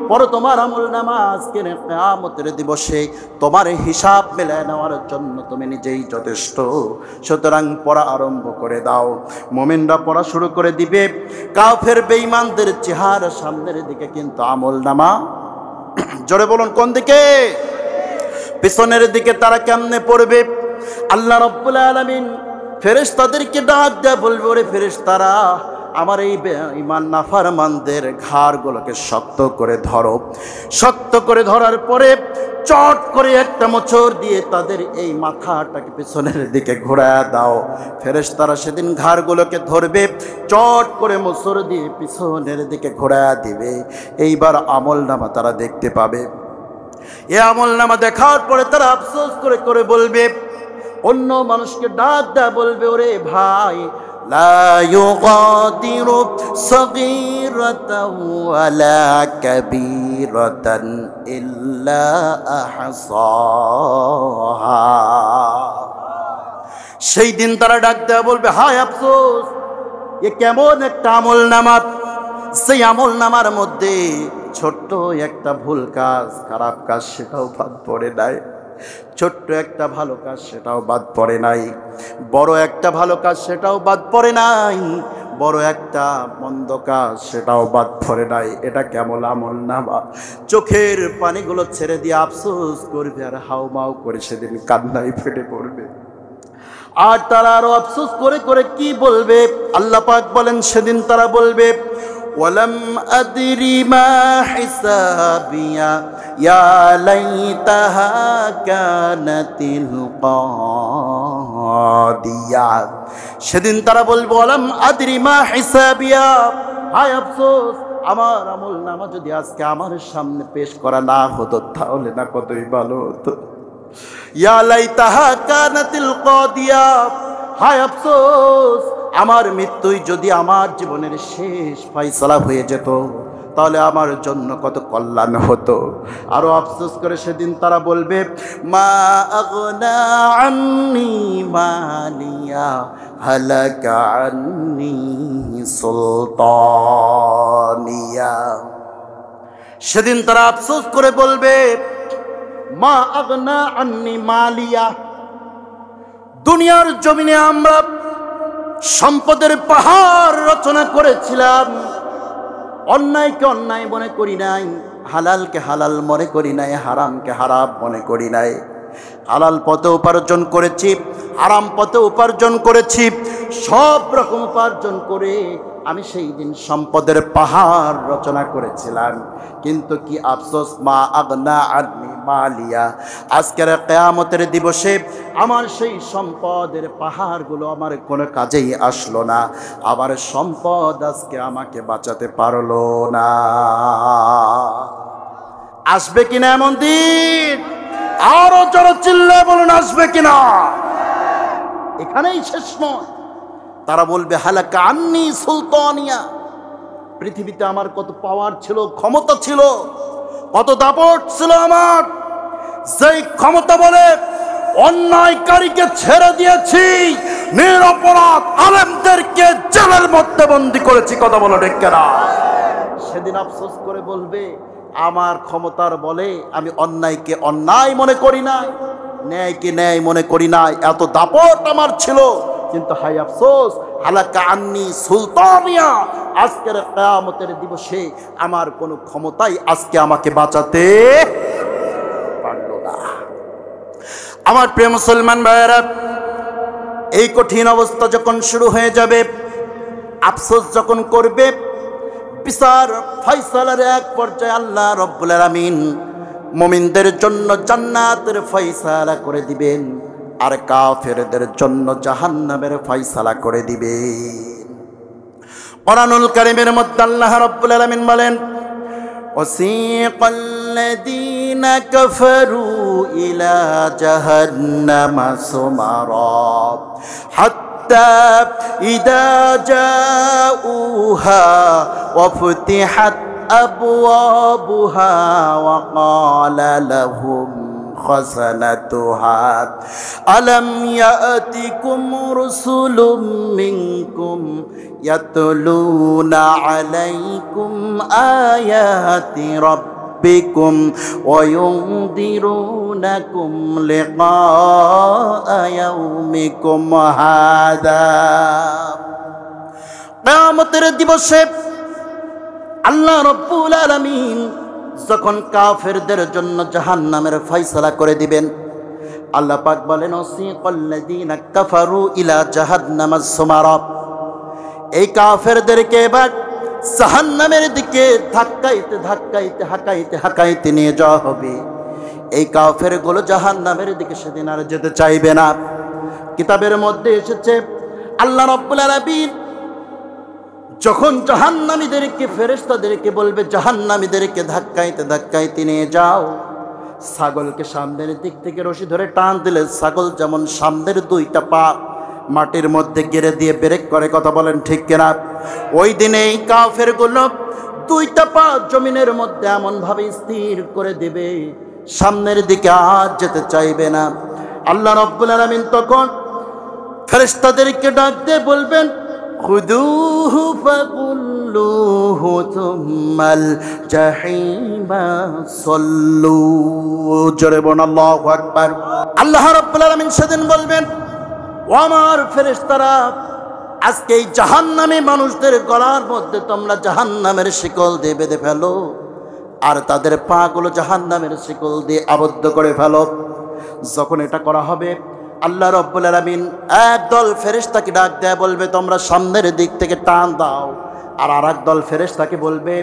পড়ো তোমার আমলনামা। আজকের কিয়ামতের দিবসে তোমার হিসাব মেলায় নেওয়ার জন্য তুমি নিজেই যথেষ্ট। সুতরাং পড়া আরম্ভ করে দাও। মুমিনরা পড়া শুরু করে দিবে। কাফের বেঈমানদের চেহারা সামনের দিকে, কিন্তু আমলনামা জোরে বলুন কোন দিকে? পিছনের দিকে। তারা কেমনে পড়বে? আল্লাহ রাব্বুল আলামিন ফেরেশতাদেরকে ডাক দেয়া বলবে, ওরে ফেরেশতারা, আমার এই ইমান নাফরমানদের ঘাড়গুলোকে শক্ত করে ধরো। শক্ত করে ধরার পরে চট করে একটা মোচড় দিয়ে তাদের এই মাথাটাকে পিছনের দিকে ঘোরায় দাও। ফেরেশতারা সেদিন ঘাড়গুলোকে ধরবে, চট করে মোচড় দিয়ে পিছনের দিকে ঘোরায় দিবে। এইবার আমলনামা তারা দেখতে পাবে। এই আমলনামা দেখার পরে তারা আফসোস করে করে বলবে, অন্য মানুষকে ডাক দেয়া বলবে, ওরে ভাই, লা ইউগাদিরু সগীরাতাও ওয়ালা কাবীরাতান ইল্লা আহসাহা। সেই দিন তারা ডাক দেয়া বলবে, হায় আফসোস, এ কেমন একটা আমলনামা! সেই আমলনামার মধ্যে ছোট্ট একটা ভুল কাজ, খারাপ কাজ, সেটাও বাদ পড়ে নাই। ছোট্ট একটা ভালো কাজ, সেটাও বাদ পড়ে নাই। বড় একটা ভালো কাজ, সেটাও বাদ পড়ে নাই। বড় একটা মন্দ কাজ, সেটাও বাদ পড়ে নাই। এটা কেমন আমলনামা! চোখের পানিগুলো ছেড়ে দিয়ে আফসোস করবে আর হাউমাউ করে সেদিন কান্নায় ফেটে পড়বে। আর তারা আরো আফসোস করে করে কি বলবে? আল্লাহ পাক বলেন, সেদিন তারা বলবে, ওয়ালাম আদরি মা হিসাবিয়া ইয়া লাইতাহা কানাতিল কাদিয়া। সেদিন তারা বলবে, ওয়ালাম আদরি মা হিসাবিয়া, হায় আফসোস, আমার আমলনামা যদি আজকে আমার সামনে পেশ করা না হতো তাহলে না কতই ভালো হতো। ইয়া লাইতাহা কানাতিল কাদিয়া, হায় আফসোস, আমার মৃত্যুই যদি আমার জীবনের শেষ ফয়সালা হয়ে যেত তাহলে আমার জন্য কত কল্যাণ হতো। আরো আফসোস করে সেদিন তারা বলবে, মা আগনা আন্নি মালিয়া হালাকা আন্নি সুলতানিয়া। সেদিন তারা আফসোস করে বলবে, মা আগনা আন্নি মালিয়া, দুনিয়ার জমিনে আমরা সম্পদের পাহাড় রচনা করেছিলাম, অন্যায়কে অন্যায় মনে করি নাই, হালালকে হালাল মনে করি নাই, হারামকে হারাম মনে করি নাই। হালাল পথে উপার্জন করেছি, হারাম পথে উপার্জন করেছি, সব রকম উপার্জন করে আমি সেই দিন সম্পদের পাহাড় রচনা করেছিলাম। কিন্তু কি আফসোস, মা আগনা আন্নি মালিয়া, আজকের কিয়ামতের দিবসে আমার সেই সম্পদের পাহাড়গুলো আমার কোনো কাজেই আসলো না। আমার সম্পদ আজকে আমাকে বাঁচাতে পারলো না। আসবে কিনা এমন দিন? আরো জোরে চিল্লায় বলুন, আসবে কিনা? এখানেই শেষ নয়, তারা বলবে হালাকা আন্নি সুলতানিয়া, পৃথিবীতে আমার কত পাওয়ার ছিল, ক্ষমতা ছিল, কত দাপট ছিল আমার, যেই ক্ষমতা বলে অন্যায়কারীকে ছেড়ে দিয়েছি, নিরপরাধ আলেমদেরকে জেলের মধ্যে বন্দী করেছি। কথা বলো ঠিক কিনা? সেদিন আফসোস করে বলবে আমার ক্ষমতার বলে আমি অন্যায়কে অন্যায় মনে করি নাই, ন্যায়কে ন্যায় মনে করি নাই, এত দাপট আমার ছিল। কিন্তু হাই আফসোস, হালাকা আন্নি সুলতানিয়া, আজকের কিয়ামতের দিবসে আমার কোনো ক্ষমতাই আজকে আমাকে বাঁচাতে পারল না। আমার প্রিয় মুসলমান ভাইয়েরা, এই কঠিন অবস্থা যখন শুরু হয়ে যাবে, আফসোস যখন করবে, বিচার ফয়সালার এক পর্যায়ে আল্লাহ রব্বুল আলামিন মুমিনদের জন্য জান্নাতের ফয়সালা করে দিবেন, আর কাফেরদের জন্য জাহান্নামের ফয়সালা করে দিবেন। কোরআনুল কারীমের মধ্যে আল্লাহ রব্বুল আলামিন বলেন, ওয়াসিকাল্লাযীনা কাফারু ইলা জাহান্নামা সুমারা হাত্তা ইযা জাউহা ওয়া ফুতিহাত আবওয়াবুহা ওয়া ক্বালা লাহুম খাযানাতুহা আলাম ইয়াতিকুম রুসুলুম মিনকুম ইয়াতলুনা আলাইকুম আয়াতি রাব্বিকুম ওয়া ইউনদিরুনাকুম লিকা ইয়াউমিকুম হাযা। কিয়ামতের দিবসে আল্লাহ রাব্বুল আলামিন যখন কাফেরদের জন্য জাহান্নামের ফয়সালা করে দিবেন, আল্লাহ পাক বলেন ওয়াসিকাল্লাযীনা কাফারু ইলা জাহান্নামা সুমারা, এই কাফেরদেরকে এবার জাহান্নামের দিকে ধাক্কাইতে ধাক্কাইতে হাঁকাইতে হাঁকাইতে নিয়ে যাওয়া হবে। এই কাফেরগুলো জাহান্নামের দিকে সেদিন আর যেতে চাইবে না। কিতাবের মধ্যে এসেছে আল্লাহ রাব্বুল আলামিন যখন জাহান্নামীদেরকে, ফেরেশতাদেরকে বলবে জাহান্নামীদেরকে ধাক্কাইতে ধাক্কাইতে নিয়ে যাও, ছাগলকে সামনের দিক থেকে রশি ধরে টান দিলে ছাগল যেমন সামনের দুইটা পা মাটির মধ্যে গেড়ে দিয়ে ব্রেক করে, কথা বলেন ঠিক কিনা? ওই দিনে এই কাফেরগুলো দুইটা পা জমিনের মধ্যে এমন ভাবে স্থির করে দেবে, সামনের দিকে আর যেতে চাইবে না। আল্লাহ রাব্বুল আলামিন তখন ফেরেশতাদেরকে ডাক দিয়ে বলবেন, খুযূহু ফাগুল্লুহু থুম্মাল জাহিমা সাল্লু। জোরে বলুন আল্লাহু আকবার। আল্লাহ রাব্বুল আলামিন সেদিন বলবেন, ও আমার ফেরেশতারা, আজকে এই জাহান্নামী মানুষদের গলার মধ্যে তোমরা জাহান্নামের শিকল দিয়ে বেঁধে ফেলো, আর তাদের পাগুলো জাহান্নামের শিকল দিয়ে আবদ্ধ করে ফেলো। যখন এটা করা হবে, আল্লাহ রাব্বুল আলামিন একদল ফেরেশতাকে ডাক দেয়া বলবে তোমরা সামনের দিক থেকে টান দাও, আর আরেক দল ফেরেশতাকে বলবে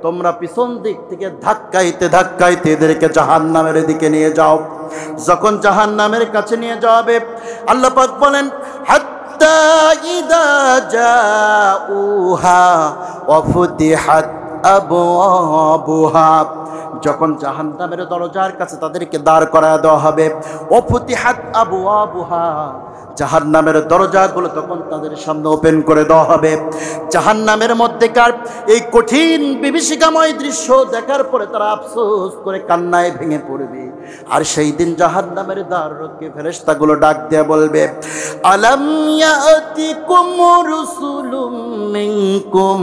তোমরা পিছন দিক থেকে ধাক্কাইতে ধাক্কাইতে এদেরকে জাহান্নামের দিকে নিয়ে যাও। যখন জাহান্নামের কাছে নিয়ে যাবে, আল্লাহ পাক বলেন হাত্তা ইযা জাউহা ওয়া ফুতিহাত আবওয়াবুহা, যখন জাহান্নামের দরজার কাছে তাদেরকে দাঁড় করায় দেওয়া হবে, ওয়া ফুতিহাত আবওয়াবুহা, জাহান্নামের দরজাগুলো তখন তাদের সামনে ওপেন করে দেওয়া হবে। জাহান্নামের মধ্যেকার এই কঠিন বিভীষিকাময় দৃশ্য দেখার পরে তারা আফসোস করে কান্নায় ভেঙে পড়বে। আর সেই দিন জাহান্নামের দ্বারকে ফেরেশতাগুলো ডাক দিয়ে বলবে, আলাম ইয়াতিকুম রুসুলুম মিনকুম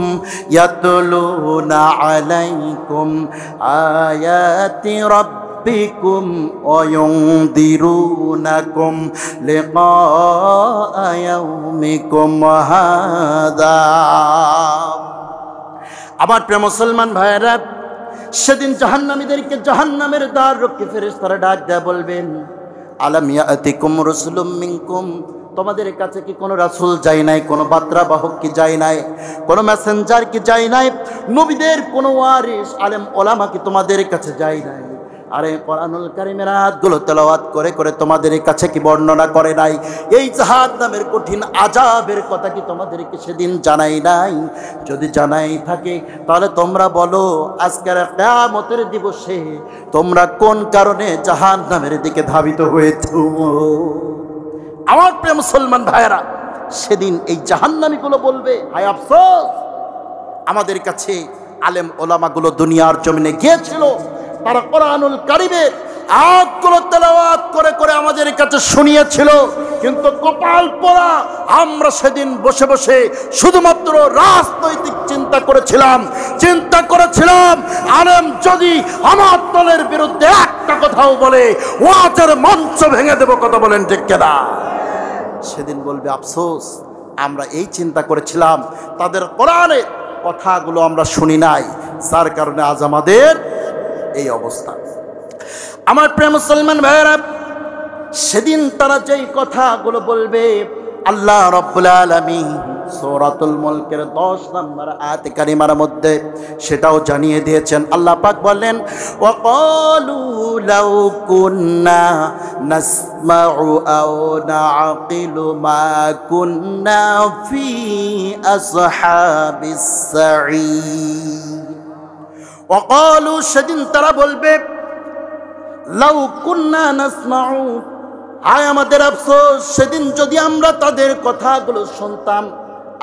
ইয়াতলুনা আলাইকুম আয়াতি রাব্বিকুম ওয়া ইউনদিরুনাকুম লিকা ইয়াউমিকুম হাযা। আমার প্রিয় মুসলমান ভাইয়েরা, সেদিন জাহান্নামীদেরকে জাহান্নামের দ্বাররক্ষী ফেরেশতারা ডাক দেয়া বলবেন, আলাম ইয়াতিকুম রাসূলুম মিনকুম, তোমাদের কাছে কি কোনো রাসূল যায় নাই, কোনো বার্তাবাহক কি যায় নাই, কোনো মেসেঞ্জার কি যায় নাই, নবীদের কোনো ওয়ারিস আলেম ওলামা কি তোমাদের কাছে যায় নাই? আরে কোরআনুল কারীমের আয়াতগুলো তেলাওয়াত করে করে তোমাদের কাছে কি বর্ণনা করে নাই? এই জাহান্নামের কঠিন আযাবের কথা কি তোমাদেরকে সেদিন জানাই নাই? যদি জানাই থাকে তাহলে তোমরা বলো আজকের কিয়ামতের দিবসে তোমরা কোন কারণে জাহান্নামের দিকে ধাবিত হয়েছো? আমার প্রিয় মুসলমান ভাইয়েরা, সেদিন এই জাহান্নামীগুলো বলবে, হায় আফসোস, আমাদের কাছে আলেম ওলামাগুলো দুনিয়ার জমিনে গিয়েছিল, তারা কোরআনুল কারীমের আয়াতগুলো তেলাওয়াত করে করে আমাদের কাছে শুনিয়েছিল, কিন্তু কপাল পোড়া আমরা সেদিন বসে বসে শুধুমাত্র রাজনৈতিক চিন্তা করেছিলাম আলেম যদি আমার দলের বিরুদ্ধে একটা কথাও বলে ওয়াজের মঞ্চ ভেঙে দেব। কথা বলেন ঠিক কিনা? সেদিন বলবে আফসোস, আমরা এই চিন্তা করেছিলাম, তাদের কোরআনের কথাগুলো আমরা শুনি নাই, যার কারণে আজ আমাদের এই অবস্থা। আমার প্রিয় মুসলমান ভাইয়েরা, সেদিন তারা যেই কথাগুলো বলবে, আল্লাহ রাব্বুল আলামিন সূরাতুল মুলকের 10 নম্বর আয়াত কারিমার মধ্যে সেটাও জানিয়ে দিয়েছেন। আল্লাহ পাক বলেন, ওয়াকালু লাউ কুন্না নাসমাউ আও নাআকিলু মা কুন্না ফি আসহাবিস সাঈর। ওয়াকালু, সেদিন তারা বলবে, লাউ কুন্না নাসমাউ, আয় আমাদের আফসোস, সেদিন যদি আমরা তাদের কথাগুলো শুনতাম,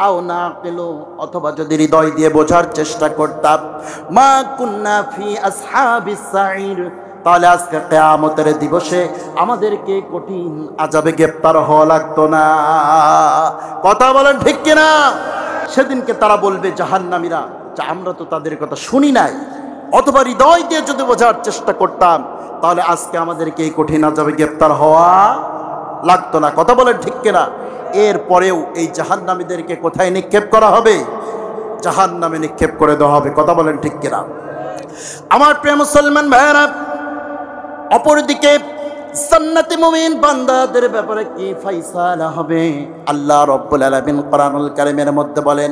আও নাকিলু, অথবা যদি হৃদয় দিয়ে বোঝার চেষ্টা করতাম, মা কুন্না ফি আসহাবিস সাঈর, তাহলে আজকে কিয়ামতের দিবসে আমাদেরকে কঠিন আযাবে গ্রেফতার হওয়া লাগতো না। কথা বলেন ঠিক কিনা? সেদিনকে তারা বলবে জাহান্নামীরা, যে আমরা তো তাদের কথা শুনি নাই, অথবা হৃদয় দিয়ে যদি বোঝার চেষ্টা করতাম তাহলে আজকে আমাদেরকে এই কঠিন আযাবে গ্রেফতার হওয়া লাগতো না। কথা বলেন ঠিক কিনা? এরপরেও এই জাহান্নামীদেরকে কোথায় নিক্ষেপ করা হবে? জাহান্নামে নিক্ষেপ করে দেওয়া হবে। কথা বলেন ঠিক কিনা? আমার প্রিয় মুসলমান ভাইয়েরা, অপরদিকে জান্নাতি মুমিন বান্দাদের ব্যাপারে কি ফায়সালা হবে? আল্লাহ রাব্বুল আলামিন কোরআনুল কারীমের মধ্যে বলেন,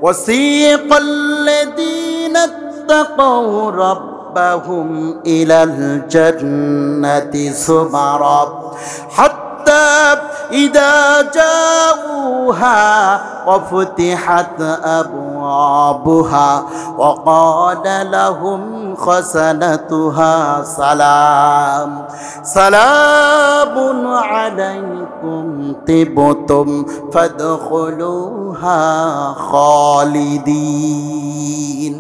ওয়াসিকাল্লাযীনা তাকাউ রাব্বাহুম ইলাল জান্নাতি সুমারা হাত্তা ইযা জাউহা ওয়াফতিহাত আবওয়াবুহা ওয়া ক্বালা লাহুম খাসানাতুহা সালাম সালামুন আলাইকুম তিবতুম ফাদখুলুহা খালিদিন।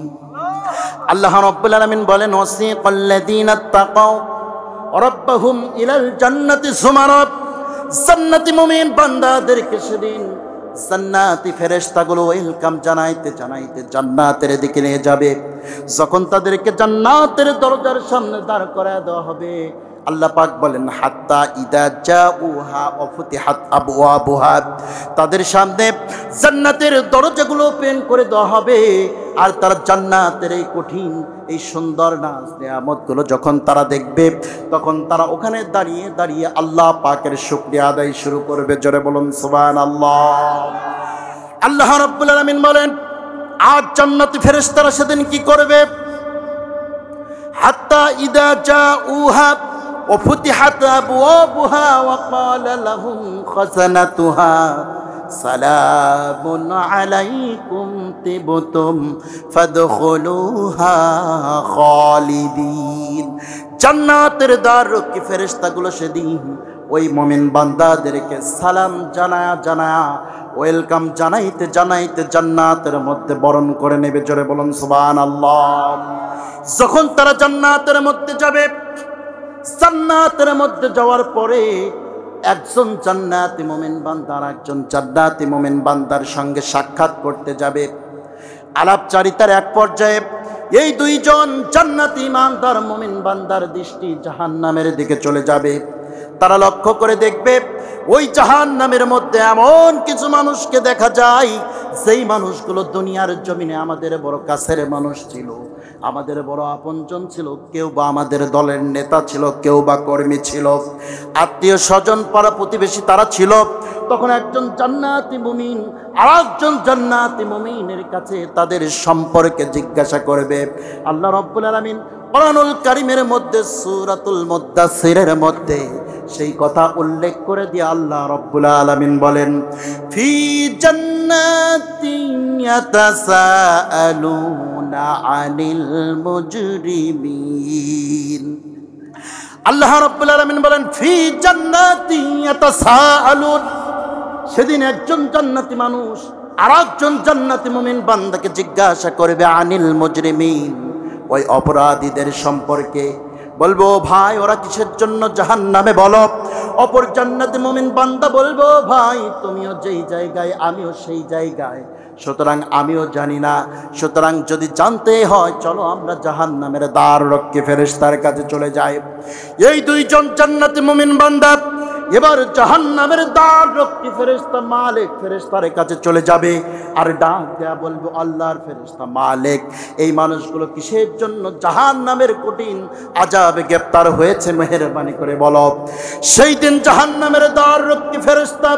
আল্লাহ রাব্বুল আলামিন বলেন, ওয়াসিকাল্লাযীনা তাকাউ রাব্বাহুম ইলাল জান্নাতি সুমারা, জান্নাতি মুমিন বান্দাদেরকে সেদিন জান্নাতি ফেরেশতাগুলো ওয়েলকাম জানাইতে জানাইতে জান্নাতের দিকে নিয়ে যাবে। যখন তাদেরকে জান্নাতের দরজার সামনে দাঁড় করায় দেওয়া হবে, আল্লাহ পাক বলেন, হাত্তা ইদা জাউহা ওয়া ফুতিহাত আবওয়াবুহা, তাদের সামনে জান্নাতের দরজাগুলো ওপেন করে দেওয়া হবে। আর তারা জান্নাতের এই কঠিন এই সুন্দর নাজ নিয়ামতগুলো যখন তারা দেখবে, তখন তারা ওখানে দাঁড়িয়ে দাঁড়িয়ে আল্লাহ পাকের শুকরিয়া আদায় শুরু করবে। জোরে বলুন সুবহানাল্লাহ। আল্লাহ রাব্বুল আলামিন বলেন, আজ জান্নাতি ফেরেশতারা সেদিন কি করবে? হাত্তা ইদা জাউহা ওয়া ফুতিহাত আবওয়াবুহা ওয়া ক্বালা লাহুম খাযানাতুহা সালামুন আলাইকুম তিবতুম ফাদখুলুহা খালিদিন। জান্নাতের দ্বাররক্ষী ফেরেশতাগুলো সেদিন ওই মুমিন বান্দাদেরকে সালাম জানায়া ওয়েলকাম জানাইতে জানাইতে জান্নাতের মধ্যে বরণ করে নেবে। জোরে বলুন সুবহানাল্লাহ। যখন তারা জান্নাতের মধ্যে যাবে, জান্নাতের মধ্যে যাওয়ার পরে একজন জান্নাতি মুমিন বান্দা আর একজন জান্নাতি মুমিন বান্দার সঙ্গে সাক্ষাৎ করতে যাবে। আলাপচারিতার এক পর্যায়ে এই দুইজন জান্নাতি ইমানদার মুমিন বান্দার দৃষ্টি জাহান্নামের দিকে চলে যাবে। তারা লক্ষ্য করে দেখবে ওই জাহান্নামের মধ্যে এমন কিছু মানুষকে দেখা যায়, যেই মানুষগুলো দুনিয়ার জমিনে আমাদের বড় কাছের মানুষ ছিল, আমাদের বড় আপনজন ছিল, কেউ বা আমাদের দলের নেতা ছিল, কেউ বা কর্মী ছিল, আত্মীয় স্বজন পাড়া প্রতিবেশী তারা ছিল। তখন একজন জান্নাতি মুমিন আর একজন জান্নাতি মুমিনের কাছে তাদের সম্পর্কে জিজ্ঞাসা করবে। আল্লাহ রাব্বুল আলামিন কোরআনুল কারীমের মধ্যে সূরাতুল মুদ্দাসসিরের মধ্যে সেই কথা উল্লেখ করে দিয়ে আল্লাহ রাব্বুল আলামিন বলেন, ফি জান্নাতিন ইয়াতাসাআলুনা আনিল মুজরিমিন। আল্লাহ রাব্বুল আলামিন বলেন, ফি জান্নাতিন ইয়াতাসাআলুন। সেদিন একজন জান্নাতি মানুষ আরেকজন জান্নাতি মুমিন বান্দাকে জিজ্ঞাসা করবে আনিল মুজরিমিন, ওই অপরাধীদের সম্পর্কে। বলবো, ভাই ওরা কিসের জন্য জাহান্নামে বলো? অপর জান্নাতি মুমিন বান্দা বলবো, ভাই তুমিও যেই জায়গায় আমিও সেই জায়গায়, সুতরাং আমিও জানি না। সুতরাং যদি জানতে হয় চলো আমরা জাহান্নামের দ্বার রক্ষী ফেরেশতার কাছে চলে যাই। এই দুইজন জান্নাতি মুমিন বান্দা এবার জাহান্নামের দ্বার রক্ষী ফেরেশতা মালিক ফেরেশতার কাছে চলে যাবে আর ডাক দেয়া বলবো, আল্লাহর ফেরেশতা মালিক, এই মানুষগুলো কিসের জন্য জাহান্নামের কঠিন আযাবে গ্রেফতার হয়েছে মেহেরবানি করে বলো। সেই দিন জাহান্নামের দ্বার রক্ষী ফেরেশতা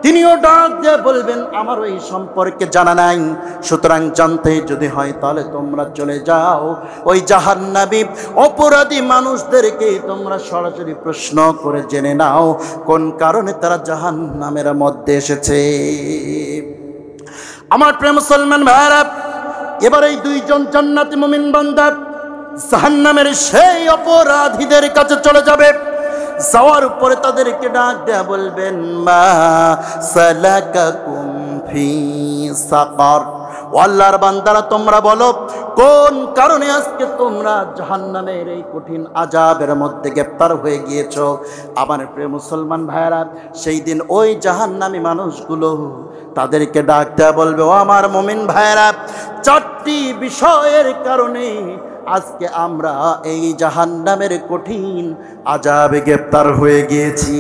তিনিও ডাক দিয়ে বলবেন, আমার এই সম্পর্কে জানা নাই, সুতরাং জানতে যদি হয় তাহলে তোমরা চলে যাও ওই জাহান্নামী অপরাধী মানুষদেরকে তোমরা সরাসরি প্রশ্ন করে জেনে নাও কোন কারণে তারা জাহান্নামের মধ্যে এসেছে। আমার প্রিয় মুসলমান ভাইরা, এবার এই দুইজন জান্নাতি মুমিন বান্দা জাহান্নামের সেই অপরাধীদের কাছে চলে যাবে। যাওয়ার উপরে তাদেরকে ডাক দেয়া বলবেন, মা সালাকাকুম ফি সাকার। ও আল্লাহর বান্দারা, তোমরা বলো কোন কারণে আজকে তোমরা জাহান্নামের এই কঠিন আযাবের মধ্যে গ্রেফতার হয়ে গিয়েছো। আমার প্রিয় মুসলমান ভাইরা, সেই দিন ওই জাহান্নামী মানুষগুলো তাদেরকে ডাক দেয়া বলবে, ও আমার মুমিন ভাইরা, 4টি বিষয়ের কারণে আজকে আমরা এই জাহান্নামের কঠিন আযাবে গ্রেফতার হয়ে গিয়েছি।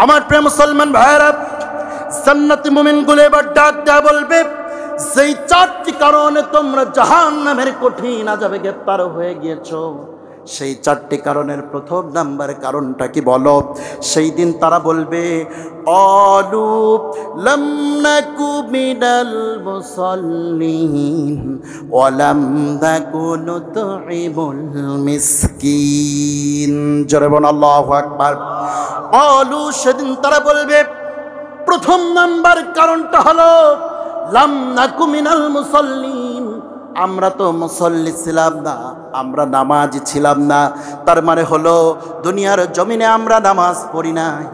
আমার প্রিয় মুসলমান ভাইরা, জান্নাতি মুমিনগুলো এবার ডাক দেয়া বলবে, যেই 4টি কারণে তোমরা জাহান্নামের কঠিন আযাবে গ্রেফতার হয়ে গিয়েছো, সেই 4টি কারণের প্রথম নাম্বার কারণটা কি বলো? সেই দিন তারা বলবে, অলু লাম নাকু মিনাল মুসাল্লিন ওয়া লাম নাকু নুতঈমুল মিসকিন। জোরে বলুন আল্লাহু আকবার। অলু, সেদিন তারা বলবে প্রথম নাম্বার কারণটা হলো লাম নাকু মিনাল মুসাল্লিন, আমরা তো মুসল্লি ছিলাম না, আমরা নামাজি ছিলাম না। তার মানে হলো দুনিয়ার জমিনে আমরা নামাজ পড়ি নাই,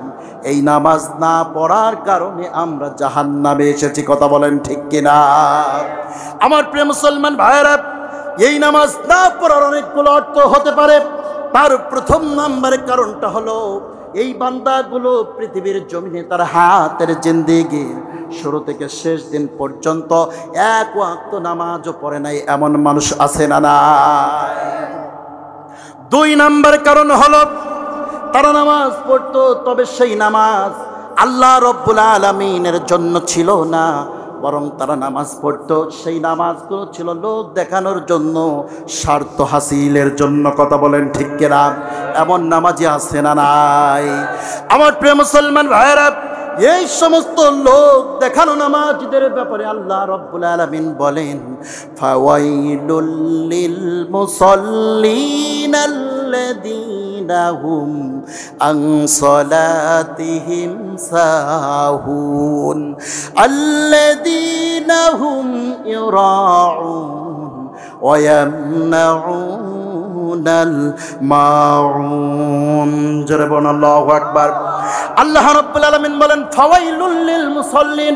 এই নামাজ না পড়ার কারণে আমরা জাহান্নামে এসেছি। কথা বলেন ঠিক কিনা? আমার প্রিয় মুসলমান ভাইরা, এই নামাজ না পড়ার অনেকগুলো অর্থ হতে পারে। তার প্রথম নাম্বারের কারণটা হলো এই বান্দাগুলো পৃথিবীর জমিনে তার হাতের জিন্দেগির শুরু থেকে শেষ দিন পর্যন্ত এক ওয়াক্ত নামাজও পড়ে নাই, এমন মানুষ আছে না নাই? 2 নাম্বার কারণ হলো তারা নামাজ পড়তো, তবে সেই নামাজ আল্লাহ রব্বুল আলামিনের জন্য ছিল না, বরং তারা নামাজ পড়তো সেই নামাজগুলো ছিল লোক দেখানোর জন্য, স্বার্থ হাসিলের জন্য। কথা বলেন ঠিক কিনা? এমন নামাজি আছে না নাই? আমার প্রিয় মুসলমান ভাইরা, এই সমস্ত লোক দেখানো নামাজীদের ব্যাপারে আল্লাহ রব্বুল আলামিন বলেন, ফাওয়াইলুল লিল মুসাল্লিন আল্লাযীনা হুম আন সালাতিহিম সাহুন আল্লাযীনা হুম ইউরাউন ওয়া ইয়ামনাউনাল মাউন। জোরে বলুন আল্লাহু আকবার। আল্লাহ রাব্বুল আলামিন বলেন, ফাওয়াইলুল লিল মুসাল্লিন,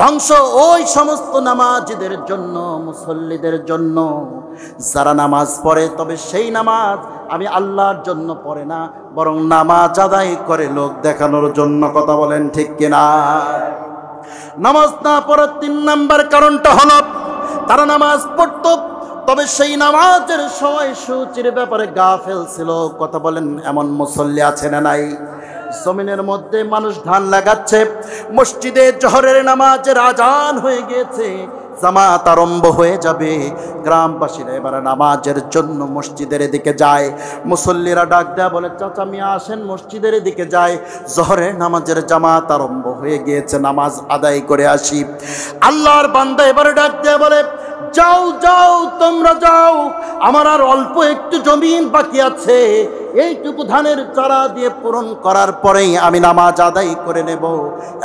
ধ্বংস ওই সমস্ত নামাজীদের জন্য, মুসল্লিদের জন্য যারা নামাজ পড়ে, তবে সেই নামাজ আমি আল্লাহর জন্য পড়ে না, বরং নামাজ আদায় করে লোক দেখানোর জন্য। কথা বলেন ঠিক কিনা? নামাজ না পড়ার 3 নাম্বার কারণটা হলো তারা নামাজ পড়তো, তবে সেই নামাজের সময় সূচির ব্যাপারে গাফেল ছিল। কথা বলেন এমন মুসল্লি আছে না নাই? জমিনের মধ্যে মানুষ ধান লাগাচ্ছে, মসজিদে জোহরের নামাজের আজান হয়ে গিয়েছে, জামাত আরম্ভ হয়ে যাবে। গ্রামবাসীরা এবার নামাজের জন্য মসজিদের দিকে যায়। মুসল্লিরা ডাক দেয়া বলে, চাচা মিয়া আসেন, মসজিদের দিকে যায়, জোহরের নামাজের জামাত আরম্ভ হয়ে গিয়েছে, নামাজ আদায় করে আসি। আল্লাহর বান্দা এবারে ডাক দেয়া বলে, যাও যাও তোমরা যাও, আমার আর অল্প একটু জমিন বাকি আছে, এইটুকু ধানের চারা দিয়ে পূরণ করার পরেই আমি নামাজ আদায় করে নেব।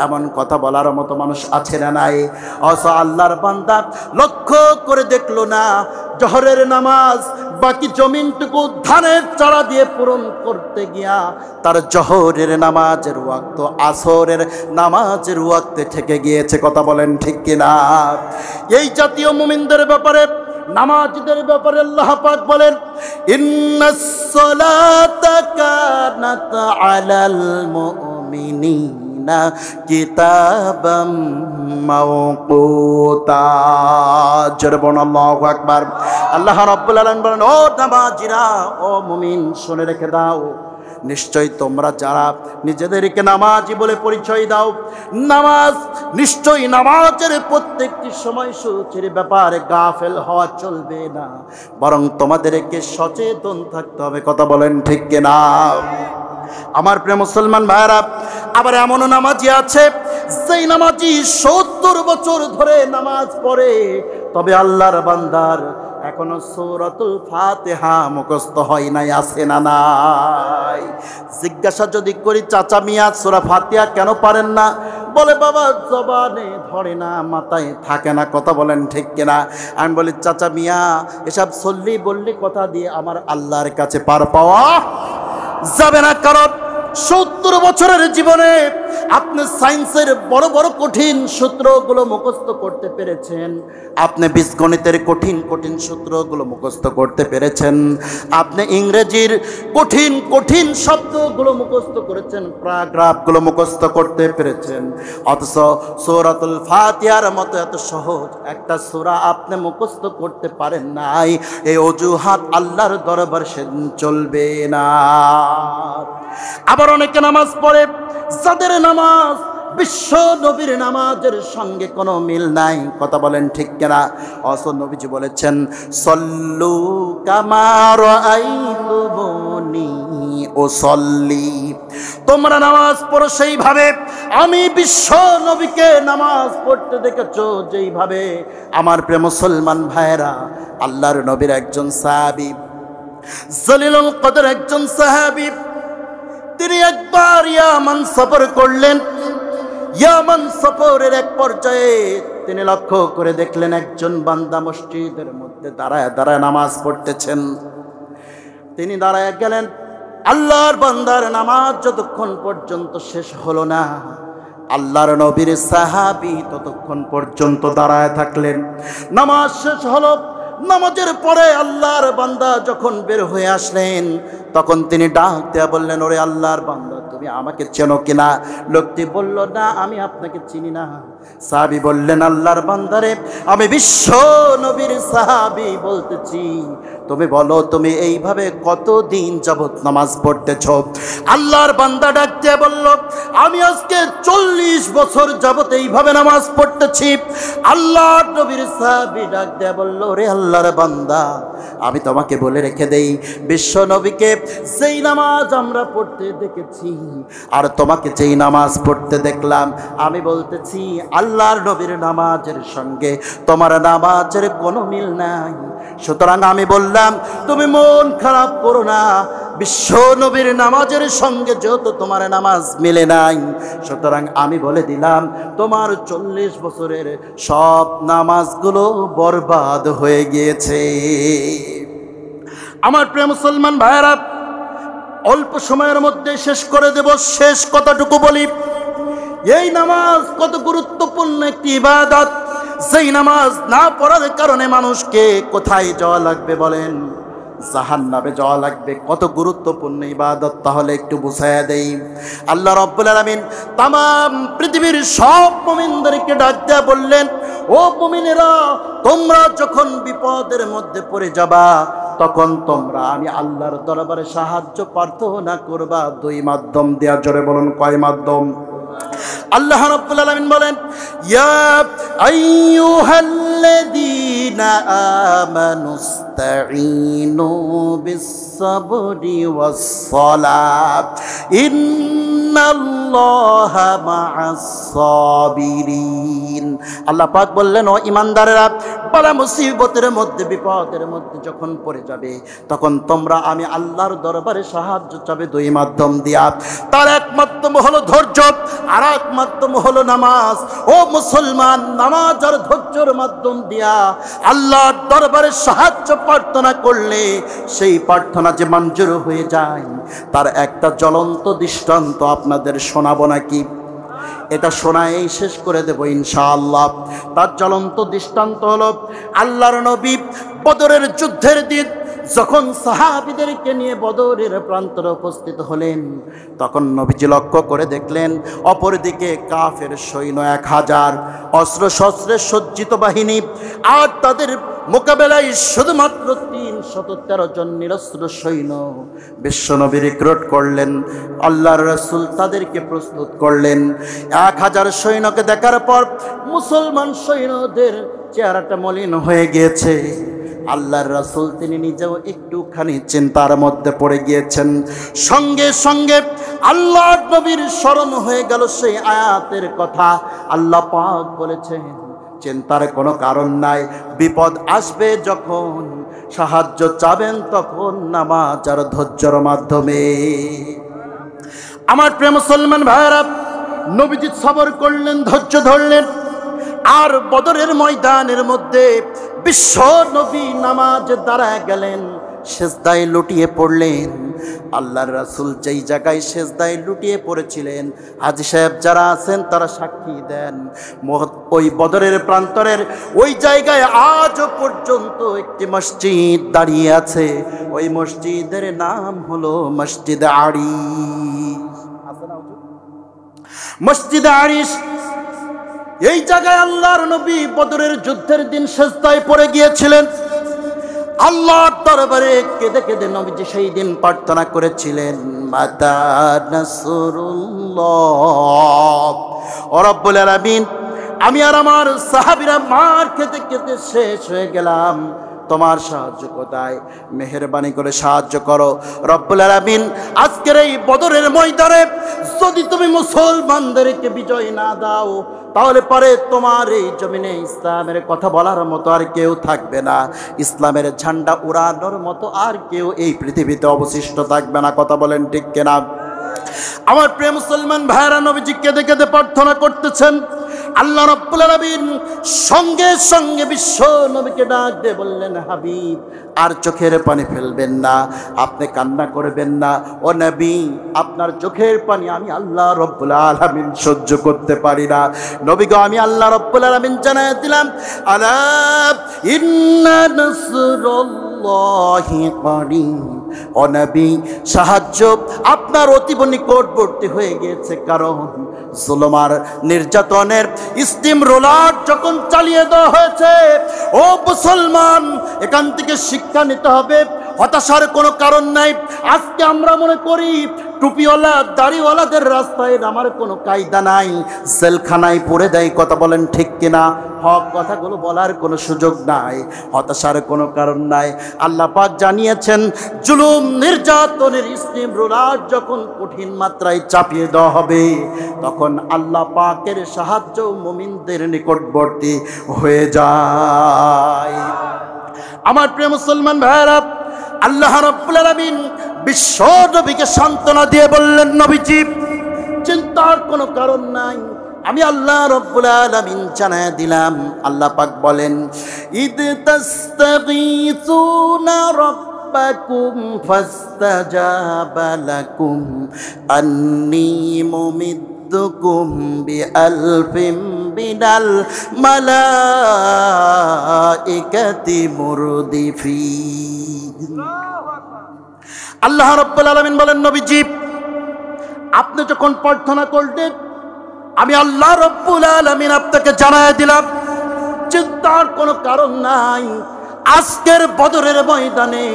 এমন কথা বলার মতো মানুষ আছে না নাই? অথচ আল্লাহর বান্দা লক্ষ্য করে দেখলো না, জোহরের নামাজ বাকি জমিনটুকু ধানের চারা দিয়ে পূরণ করতে গিয়া তার জোহরের নামাজের ওয়াক্ত আসরের নামাজের ওয়াক্তে থেকে গিয়েছে। কথা বলেন ঠিক কিনা? এই জাতীয় মুমিনদের ব্যাপারে, নামাজীদের ব্যাপারে আল্লাহ পাক বলেন, ইন্নাস সালাতা কানাত আলাল মুমিনিনা কিতাবাম মাওকুতা। জোরে বলুন আল্লাহু আকবার। আল্লাহ রাব্বুল আলামিন বলেন, ও নামাজীরা, ও মুমিন, শুনে রেখে দাও, নিশ্চয় তোমরা যারা নিজেদেরকে নামাজি বলে পরিচয় দাও, নামাজ নিশ্চয়ই নামাজের প্রত্যেকটি সময়সূচির ব্যাপারে গাফেল হওয়া চলবে না, বরং তোমাদেরকে সচেতন থাকতে হবে। কথা বলেন ঠিক কিনা? আমার প্রিয় মুসলমান ভাইরা, আবার এমনও নামাজি আছে যেই নামাজি 70 বছর ধরে নামাজ পড়ে, তবে আল্লাহর বান্দার এখনো সূরাতুল ফাতিহা মুখস্থ হয় নাই। আছে না নাই? জিজ্ঞাসা যদি করি, চাচা মিয়া সূরা ফাতিহা কেন পারেন না? বলে, বাবা জবানে ধরে না, মাথায় থাকে না। কথা বলেন ঠিক কিনা? আমি বলি, চাচা মিয়া এসব সল্লি বললি কথা দিয়ে আমার আল্লাহর কাছে পার পাওয়া যাবে না। কারণ 70 বছরের জীবনে আপনি সায়েন্সের বড় বড় কঠিন সূত্রগুলো মুখস্থ করতে পেরেছেন, আপনি বীজগণিতের কঠিন কঠিন সূত্রগুলো মুখস্থ করতে পেরেছেন, আপনি ইংরেজির কঠিন কঠিন শব্দগুলো মুখস্থ করেছেন, প্যারাগ্রাফগুলো মুখস্থ করতে পেরেছেন, অথচ সূরাতুল ফাতিহার মতো এত সহজ একটা সূরা আপনি মুখস্থ করতে পারেন নাই। এই অজুহাত আল্লাহর দরবার সেদিন চলবে না। আবার অনেকে নামাজ পড়ে যাদের নামাজ বিশ্ব নবীর নামাজের সঙ্গে কোনো মিল নাই। কথা বলেন ঠিক কিনা? অথচ নবীজি বলেছেন, সল্লু কামা রাআইতুমুনি উসাল্লি, তোমরা নামাজ পড়ো সেইভাবে আমি বিশ্ব নবীকে নামাজ পড়তে দেখেছো যেইভাবে। আমার প্রিয় মুসলমান ভাইরা, আল্লাহর নবীর একজন সাহাবী, জলিলুল কদর একজন সাহাবী, তিনি একবার ইয়ামান সফর করলেন। ইয়ামান সফরের এক পর্যায়ে তিনি লক্ষ্য করে দেখলেন একজন বান্দা মসজিদের মধ্যে দাঁড়ায় দাঁড়ায় নামাজ পড়তেছেন। তিনি দাঁড়ায় গেলেন। আল্লাহর বান্দার নামাজ যতক্ষণ পর্যন্ত শেষ হলো না, আল্লাহর নবীর সাহাবী ততক্ষণ পর্যন্ত দাঁড়ায় থাকলেন। নামাজ শেষ হলো, নামাজের পরে আল্লাহর বান্দা যখন বের হয়ে আসলেন, তখন তিনি ডাক দেয়া বললেন, ওরে আল্লাহর বান্দা, তুমি আমাকে চেনো কিনা? লোকটি বলল, না, আমি আপনাকে চিনি না। সাহাবী বললেন, আল্লাহর বান্দারে, আমি বিশ্ব নবীর সাহাবী বলতেছি, তুমি বলো তুমি এইভাবে কতদিন যাবত নামাজ পড়তেছ? আল্লাহর বান্দা ডাক দিয়ে বলল, আমি আজকে 40 বছর যাবত এইভাবে নামাজ পড়তেছি। আল্লাহর নবীর সাহাবী ডাক দিয়ে বলল, রে আল্লাহর বান্দা, আমি তোমাকে বলে রেখে দেই, বিশ্ব নবীকে যেই নামাজ আমরা পড়তে দেখেছি আর তোমাকে যেই নামাজ পড়তে দেখলাম, আমি বলতেছি আল্লাহর নবীর নামাজের সঙ্গে তোমার নামাজের কোনো মিল নাই। সুতরাং আমি বললাম, তুমি মন খারাপ করো না, বিশ্ব নবীর নামাজের সঙ্গে যেহেতু তোমার নামাজ মিলে নাই, সুতরাং আমি বলে দিলাম তোমার 40 বছরের সব নামাজগুলো বরবাদ হয়ে গিয়েছে। আমার প্রিয় মুসলমান ভাইয়েরা, অল্প সময়ের মধ্যে শেষ করে দেব। শেষ কথাটুকু বলি, এই নামাজ কত গুরুত্বপূর্ণ একটি ইবাদত, যেই নামাজ না পড়ার কারণে মানুষকে কোথায় যাওয়া লাগবে বলেন? জাহান্নামে যাওয়া লাগবে। কত গুরুত্বপূর্ণ ইবাদত তাহলে একটু বুঝাইয়া দেই। আল্লাহ রাব্বুল আলামিন তামাম পৃথিবীর সব মুমিনদেরকে ডাক দেয়া বললেন, ও মুমিনেরা, তোমরা যখন বিপদের মধ্যে পড়ে যাবা, তখন তোমরা আমি আল্লাহর দরবারে সাহায্য প্রার্থনা করবা 2 মাধ্যম দিয়া। জোরে বলুন, কয় মাধ্যম? আল্লাহ রাব্বুল আলামিন বলেন, ইয়া আইয়ুহাল্লাযীনা আমানুস্তাঈনু বিস-সাবরি ওয়াস-সালাত ইন্নাল্লাহা মা'আস-সাবিরিন। আল্লাহ পাক বললেন, ও ঈমানদারেরা, বালা মুসিবতের মধ্যে, বিপদের মধ্যে যখন পড়ে যাবে, তখন তোমরা আমি আল্লাহর দরবারে সাহায্য চাবে দুই মাধ্যম দিয়া। তার এক মাধ্যম হলো ধৈর্য, আর এক মাধ্যম হলো নামাজ। ও মুসলমান, নামাজ আর ধৈর্যের মাধ্যম দিয়া আল্লাহর দরবারে সাহায্য প্রার্থনা করলে সেই প্রার্থনা যে মঞ্জুর হয়ে যায়, তার একটা জ্বলন্ত দৃষ্টান্ত আপনাদের শোনাবো নাকি? এটা শোনাই শেষ করে দেব ইনশাআল্লাহ। তার জ্বলন্ত দৃষ্টান্ত হলো, আল্লাহর নবী বদরের যুদ্ধের দিন যখন সাহাবীদেরকে নিয়ে বদরের প্রান্তরে উপস্থিত হলেন, তখন নবীজি লক্ষ্য করে দেখলেন অপরদিকে কাফের সৈন্য 1000 অস্ত্র শস্ত্রে সজ্জিত বাহিনী, আর তাদের মোকাবেলায় শুধুমাত্র 313 জন নিরস্ত্র সৈন্য। বিশ্বনবী রিক্রুট করলেন, আল্লাহর রাসূল তাদেরকে প্রস্তুত করলেন। 1000 সৈন্যকে দেখার পর মুসলমান সৈন্যদের চেহারাটা মলিন হয়ে গিয়েছে। আল্লাহর রাসূল তিনি নিজেও একটুখানি চিন্তার মধ্যে পড়ে গিয়েছেন। সঙ্গে সঙ্গে আল্লাহর নবীর স্মরণ হয়ে গেল সেই আয়াতের কথা। আল্লাহ পাক বলেছেন, চিন্তার কোনো কারণ নাই, বিপদ আসবে যখন সাহায্য চাবেন তখন নামাজ আর ধৈর্যের মাধ্যমে। আমার প্রিয় মুসলমান ভাইরা, নবীজি সবর করলেন, ধৈর্য ধরলেন, আর বদরের ময়দানের মধ্যে বিশ্ব নবী নামাজ দাঁড়ায় গেলেন, সেজদায় লুটিয়ে পড়লেন। আল্লাহর রাসূল যেই জায়গায় সেজদায় লুটিয়ে পড়েছিলেন, হাজী সাহেব যারা আছেন তারা সাক্ষী দেন, ওই বদরের প্রান্তরের ওই জায়গায় আজও পর্যন্ত একটি মসজিদ দাঁড়িয়ে আছে। ওই মসজিদের নাম হলো মসজিদ আরিশ। মসজিদ আরিশ, এই জায়গায় আল্লাহর নবী বদরের যুদ্ধের দিন সেজদায় পড়ে গিয়েছিলেন। আল্লাহর দরবারে কেঁদে কেঁদে নবীজি সেই দিন প্রার্থনা করেছিলেন, মাতা নাসরুল্লাহ, ও রব্বুল আলামিন, আমি আর আমার সাহাবীরা মার খেতে খেতে শেষ হয়ে গেলাম, তোমার সাহায্য কোথায়? মেহেরবানি করে সাহায্য করো রব্বুল আলামিন। আজকের এই বদরের ময়দানে যদি তুমি মুসলমানদেরকে বিজয় না দাও, তাহলে পরে তোমার এই জমিনে ইসলামের কথা বলার মতো আর কেউ থাকবে না, ইসলামের ঝান্ডা উড়ানোর মতো আর কেউ এই পৃথিবীতে অবশিষ্ট থাকবে না। কথা বলেন ঠিক কিনা? আমার প্রিয় মুসলমান ভাইরা, নবীজি কেঁদে কেঁদে প্রার্থনা করতেছেন। আল্লাহ রাব্বুল আলামিন সঙ্গে সঙ্গে বিশ্ব নবীকে ডাক দিয়ে বললেন, হাবিব, আর চোখের পানি ফেলবেন না, আপনি কান্না করবেন না। ও নবী, আপনার চোখের পানি আমি আল্লাহ রাব্বুল আলামিন সহ্য করতে পারি না। নবী গো, আমি আল্লাহ রাব্বুল আলামিন জানায় দিলাম, আলা ইন্না নাসরুল্লাহি করিব। ও নবী, সাহায্য আপনার অতীব নিকটবর্তী হয়ে গিয়েছে, কারণ জুলুমার নির্যাতনের স্টিম রোলার যখন চালিয়ে দেওয়া হয়েছে। ও মুসলমান, এখান থেকে শিক্ষা নিতে হবে, হতাশার কোনো কারণ নাই। আজকে আমরা মনে করি টুপিওয়ালা দাড়িওয়ালাদের রাস্তায় আমার কোনো কায়দা নাই, জেলখানায় পড়ে দেয়। কথা বলেন ঠিক কিনা? হক কথাগুলো বলার কোনো সুযোগ নাই, হতাশার কোনো কারণ নাই। আল্লাহ পাক জানিয়েছেন, জুলুম নির্যাতনের স্টিম রোলার যখন কঠিন মাত্রায় চাপিয়ে দেওয়া হবে, তখন আল্লাহ পাকের সাহায্য মুমিনদের নিকটবর্তী হয়ে যায়। আমার প্রিয় মুসলমান ভাইরা, আল্লাহ রাব্বুল আলামিন বিশ্ব নবীকে সান্ত্বনা দিয়ে বললেন, নবীজি, চিন্তার কোনো কারণ নাই, আমি আল্লাহ রাব্বুল আলামিন জানায় দিলাম। আল্লাহ পাক বলেন, ইদ তাস্তাগীসুনা রাব্বাকুম ফাস্তাজাবা লাকুম আন্নী মুমিদ্দুকুম বিআলফিম মিনাল মালাইকাতি মুরদিফিন। আল্লাহ রাব্বুল আলামিন বলেন, নবীজি, আপনি যখন প্রার্থনা করলেন, আমি আল্লাহ রাব্বুল আলামিন আপনাকে জানায় দিলাম, চিন্তার কোনো কারণ নাই। আজকের বদরের ময়দানে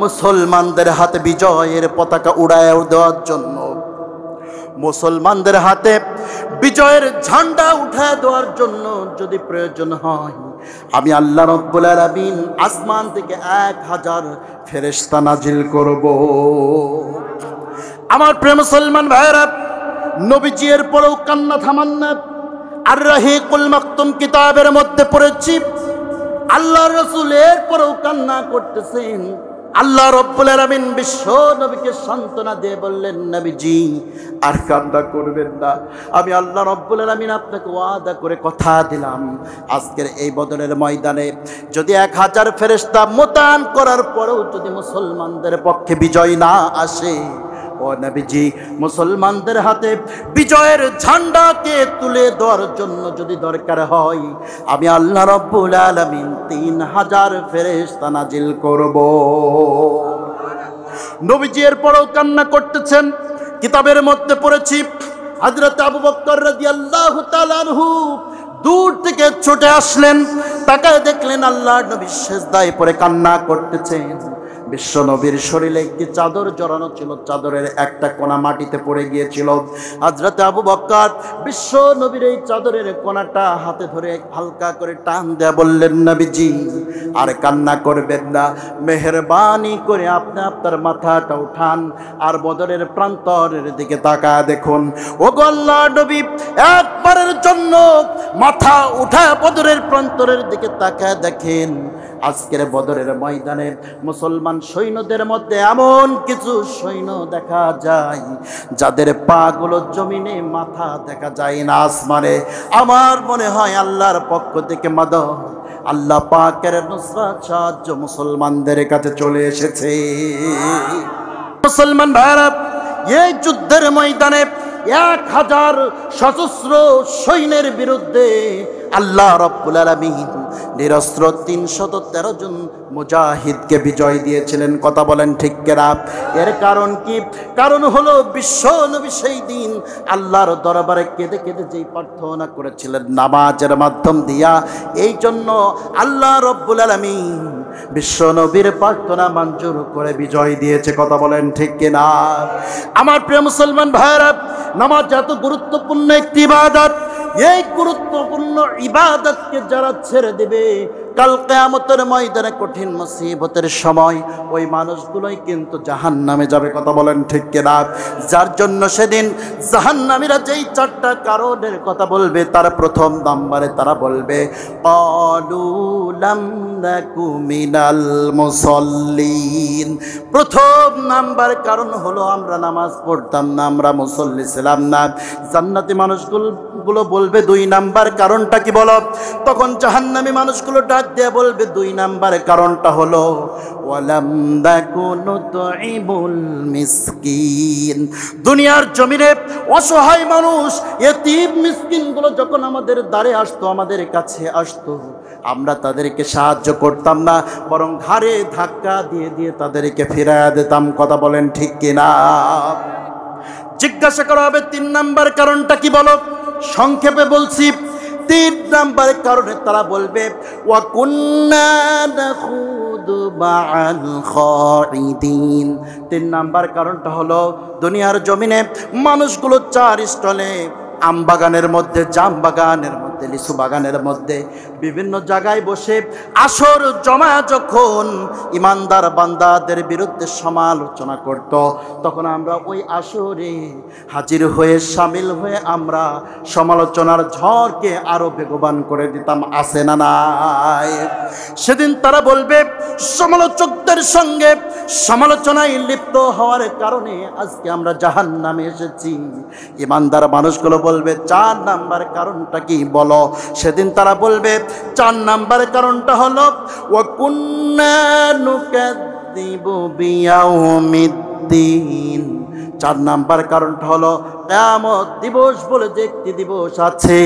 মুসলমানদের হাতে বিজয়ের পতাকা উড়ায় দেওয়ার জন্য মুসলমানদের হাতে বিজয়ের ঝান্ডা উঠায় দেওয়ার জন্য যদি প্রয়োজন হয়, আমি আল্লাহ রাব্বুল আলামিন আসমান থেকে 1000 ফেরেশতা নাজিল করব। আমার প্রিয় মুসলমান ভাইরা, নবীজি এর পরেও কান্না থামান না। আর রাহিকুল মাকতুম কিতাবের মধ্যে পড়েছি, আল্লাহর রাসূল এর পরেও কান্না করতেছেন। আল্লাহ রাব্বুল আলামিন বিশ্ব নবীকে সান্ত্বনা দিয়ে বললেন, নবীজি আর কান্না করবেন না। আমি আল্লাহ রাব্বুল আলামিন আপনাকে ওয়াদা করে কথা দিলাম, আজকের এই বদরের ময়দানে যদি 1000 ফেরেশতা মোতায়েন করার পরেও যদি মুসলমানদের পক্ষে বিজয় না আসে, ও নবীজি মুসলমানদের হাতে বিজয়ের ঝান্ডাকে তুলে দেওয়ার জন্য যদি দরকার হয়, আমি আল্লাহ রাব্বুল আলামিন 3000 ফেরেশতা নাজিল করব। নবীজি এর পরেও কান্না করতেছেন। কিতাবের মধ্যে পড়েছি, হযরত আবু বকর রাদিয়াল্লাহু তাআলা আনহু দূর থেকে ছুটে আসলেন, তাকায় দেখলেন আল্লাহর নবী সিজদায় পড়ে কান্না করতেছেন। বিশ্ব নবীর শরীরে একটি চাদর জড়ানো ছিল, চাদরের একটা কোণা মাটিতে পড়ে গিয়েছিল। হযরত আবু বকর বিশ্ব নবীর এই চাদরের কোণাটা হাতে ধরে হালকা করে টান দেয়া বললেন, নবীজি আর কান্না করবেন না, মেহেরবানি করে আপনি আপনার মাথাটা উঠান আর বদরের প্রান্তরের দিকে তাকায় দেখুন। ও গো আল্লাহর নবী, একবারের জন্য মাথা উঠায় বদরের প্রান্তরের দিকে তাকায় দেখেন, আজকের বদরের ময়দানে মুসলমান সৈন্যদের মধ্যে এমন কিছু সৈন্য দেখা যায় যাদের পা গুলো জমিনে, মাথা দেখা যায় না আসমানে। আমার মনে হয় আল্লাহর পক্ষ থেকে মাদদ, আল্লাহ পাকের নুসরাত সাহায্য মুসলমানদের কাছে চলে এসেছে। মুসলমান ভাইরা, এই যুদ্ধের ময়দানে 1000 সশস্ত্র সৈন্যের বিরুদ্ধে আল্লাহ রাব্বুল আলামিন নিরস্ত্র 313 জন মুজাহিদকে বিজয় দিয়েছিলেন। কথা বলেন ঠিক কিনা? এর কারণ কি? কারণ হলো বিশ্ব নবী সেই দিন আল্লাহর দরবারে কেঁদে কেঁদে যেই প্রার্থনা করেছিলেন নামাজের মাধ্যম দিয়া, এই জন্য আল্লাহ রাব্বুল আলামিন বিশ্ব নবীর প্রার্থনা মঞ্জুর করে বিজয় দিয়েছে। কথা বলেন ঠিক কিনা? আমার প্রিয় মুসলমান ভাইরা, নামাজ এত গুরুত্বপূর্ণ একটি ইবাদত, এই গুরুত্বপূর্ণ ইবাদতকে যারা ছেড়ে দেবে, কাল কিয়ামতের ময়দানে কঠিন মুসিবতের সময় ওই মানুষগুলোই কিন্তু জাহান্নামে যাবে। কথা বলেন ঠিক কিনা? যার জন্য সেদিন জাহান্নামীরা যেই 4টা কারণের কথা বলবে, তার প্রথম নাম্বারে তারা বলবে, ক্বালু লাম নাকু মিনাল মুসাল্লিন। প্রথম নাম্বার কারণ হলো আমরা নামাজ পড়তাম না, আমরা মুসল্লি ছিলাম না। জান্নাতি মানুষগুলো বলবে 2 নাম্বার কারণটা কি বলো? তখন জাহান্নামী মানুষগুলো ডাক দিয়ে বলবে 2 নাম্বার কারণটা হলো ওয়ালাম নাকুনু তুইমুল মিসকিন। দুনিয়ার জমিনে অসহায় মানুষ, ইতিম মিসকিনগুলো যখন আমাদের দ্বারে আসতো, আমাদের কাছে আসতো, আমরা তাদেরকে সাহায্য করতাম না, বরং ঘাড়ে ধাক্কা দিয়ে দিয়ে তাদেরকে ফিরাইয়া দিতাম। কথা বলেন ঠিক কিনা? জিজ্ঞাসা করা হবে 3 নাম্বার কারণটা কি বলো? সংক্ষেপে বলছি, 3 নাম্বার কারণে তারা বলবে ওয়া কুন্না নাখুদু মাআল খাইদিন। 3 নাম্বার কারণটা হলো দুনিয়ার জমিনে মানুষগুলো 4 স্টলে, আম বাগানের মধ্যে, জাম বাগানের মধ্যে, লিচু বাগানের মধ্যে বিভিন্ন জায়গায় বসে আসর জমা যখন ইমানদার বান্দাদের বিরুদ্ধে সমালোচনা করত, তখন আমরা ওই আসরে হাজির হয়ে শামিল হয়ে আমরা সমালোচনার ঝড়কে আরো বেগবান করে দিতাম। আছে না নাই? সেদিন তারা বলবে, সমালোচকদের সঙ্গে সমালোচনায় লিপ্ত হওয়ার কারণে আজকে আমরা জাহান্নামে এসেছি। ইমানদার মানুষগুলো বলবে 4 নাম্বার কারণটা কি বলো? সেদিন তারা বলবে 4 নাম্বার কারণটা হলো ওয়া কুন্না নুকাদ্দিবু বিয়াউমিদ্দিন। 4 নাম্বার কারণটা হলো কিয়ামত দিবস বলে যে একটি দিবস আছে,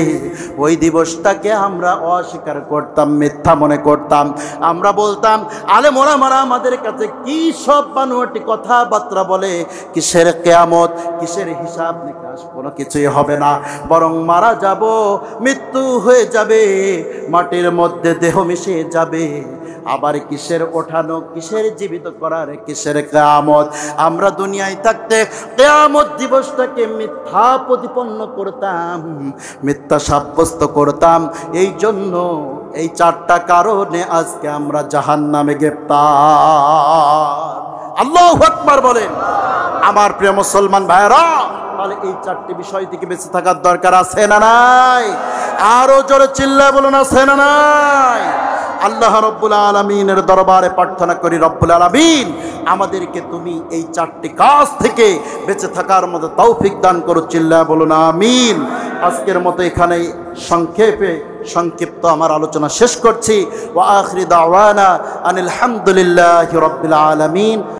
ওই দিবসটাকে আমরা অস্বীকার করতাম, মিথ্যা মনে করতাম। আমরা বলতাম আলেম ওলামারা আমাদের কাছে কি সব বানোয়াটি কথাবার্তা বলে, কিসের কিয়ামত, কিসের হিসাব নিকাশ, কোনো কিছুই হবে না, বরং মারা যাব, মৃত্যু হয়ে যাবে, মাটির মধ্যে দেহ মিশে যাবে, আবার কিসের ওঠানো, কিসের জীবিত করার, কিসের কিয়ামত। আমরা দুনিয়ায় থাকতে কিয়ামত দিবসটাকে মিথ্যা প্রতিপন্ন করতাম, মিথ্যা সাব্যস্ত করতাম। এই জন্য এই চারটা কারণে আজকে আমরা জাহান্নামে গ্রেফতার। আল্লাহু আকবার বলেন। আমার প্রিয় মুসলমান ভাইরা, তাহলে এই চারটি বিষয় থেকে বেঁচে থাকার দরকার আছে না নাই? আরো জোরে চিল্লায় বলুন, আছে না নাই? আল্লাহ রব্বুল আলামিনের দরবারে প্রার্থনা করি, রব্বুল আলামিন আমাদেরকে তুমি এই চারটি কাজ থেকে বেঁচে থাকার মতো তৌফিক দান করো। চিল্লায় বলুন আমিন। আজকের মতো এখানে সংক্ষিপ্ত আমার আলোচনা শেষ করছি। ওয়া আখিরি দাওয়ানা আনিল হামদুলিল্লাহি রাব্বিল আলামিন।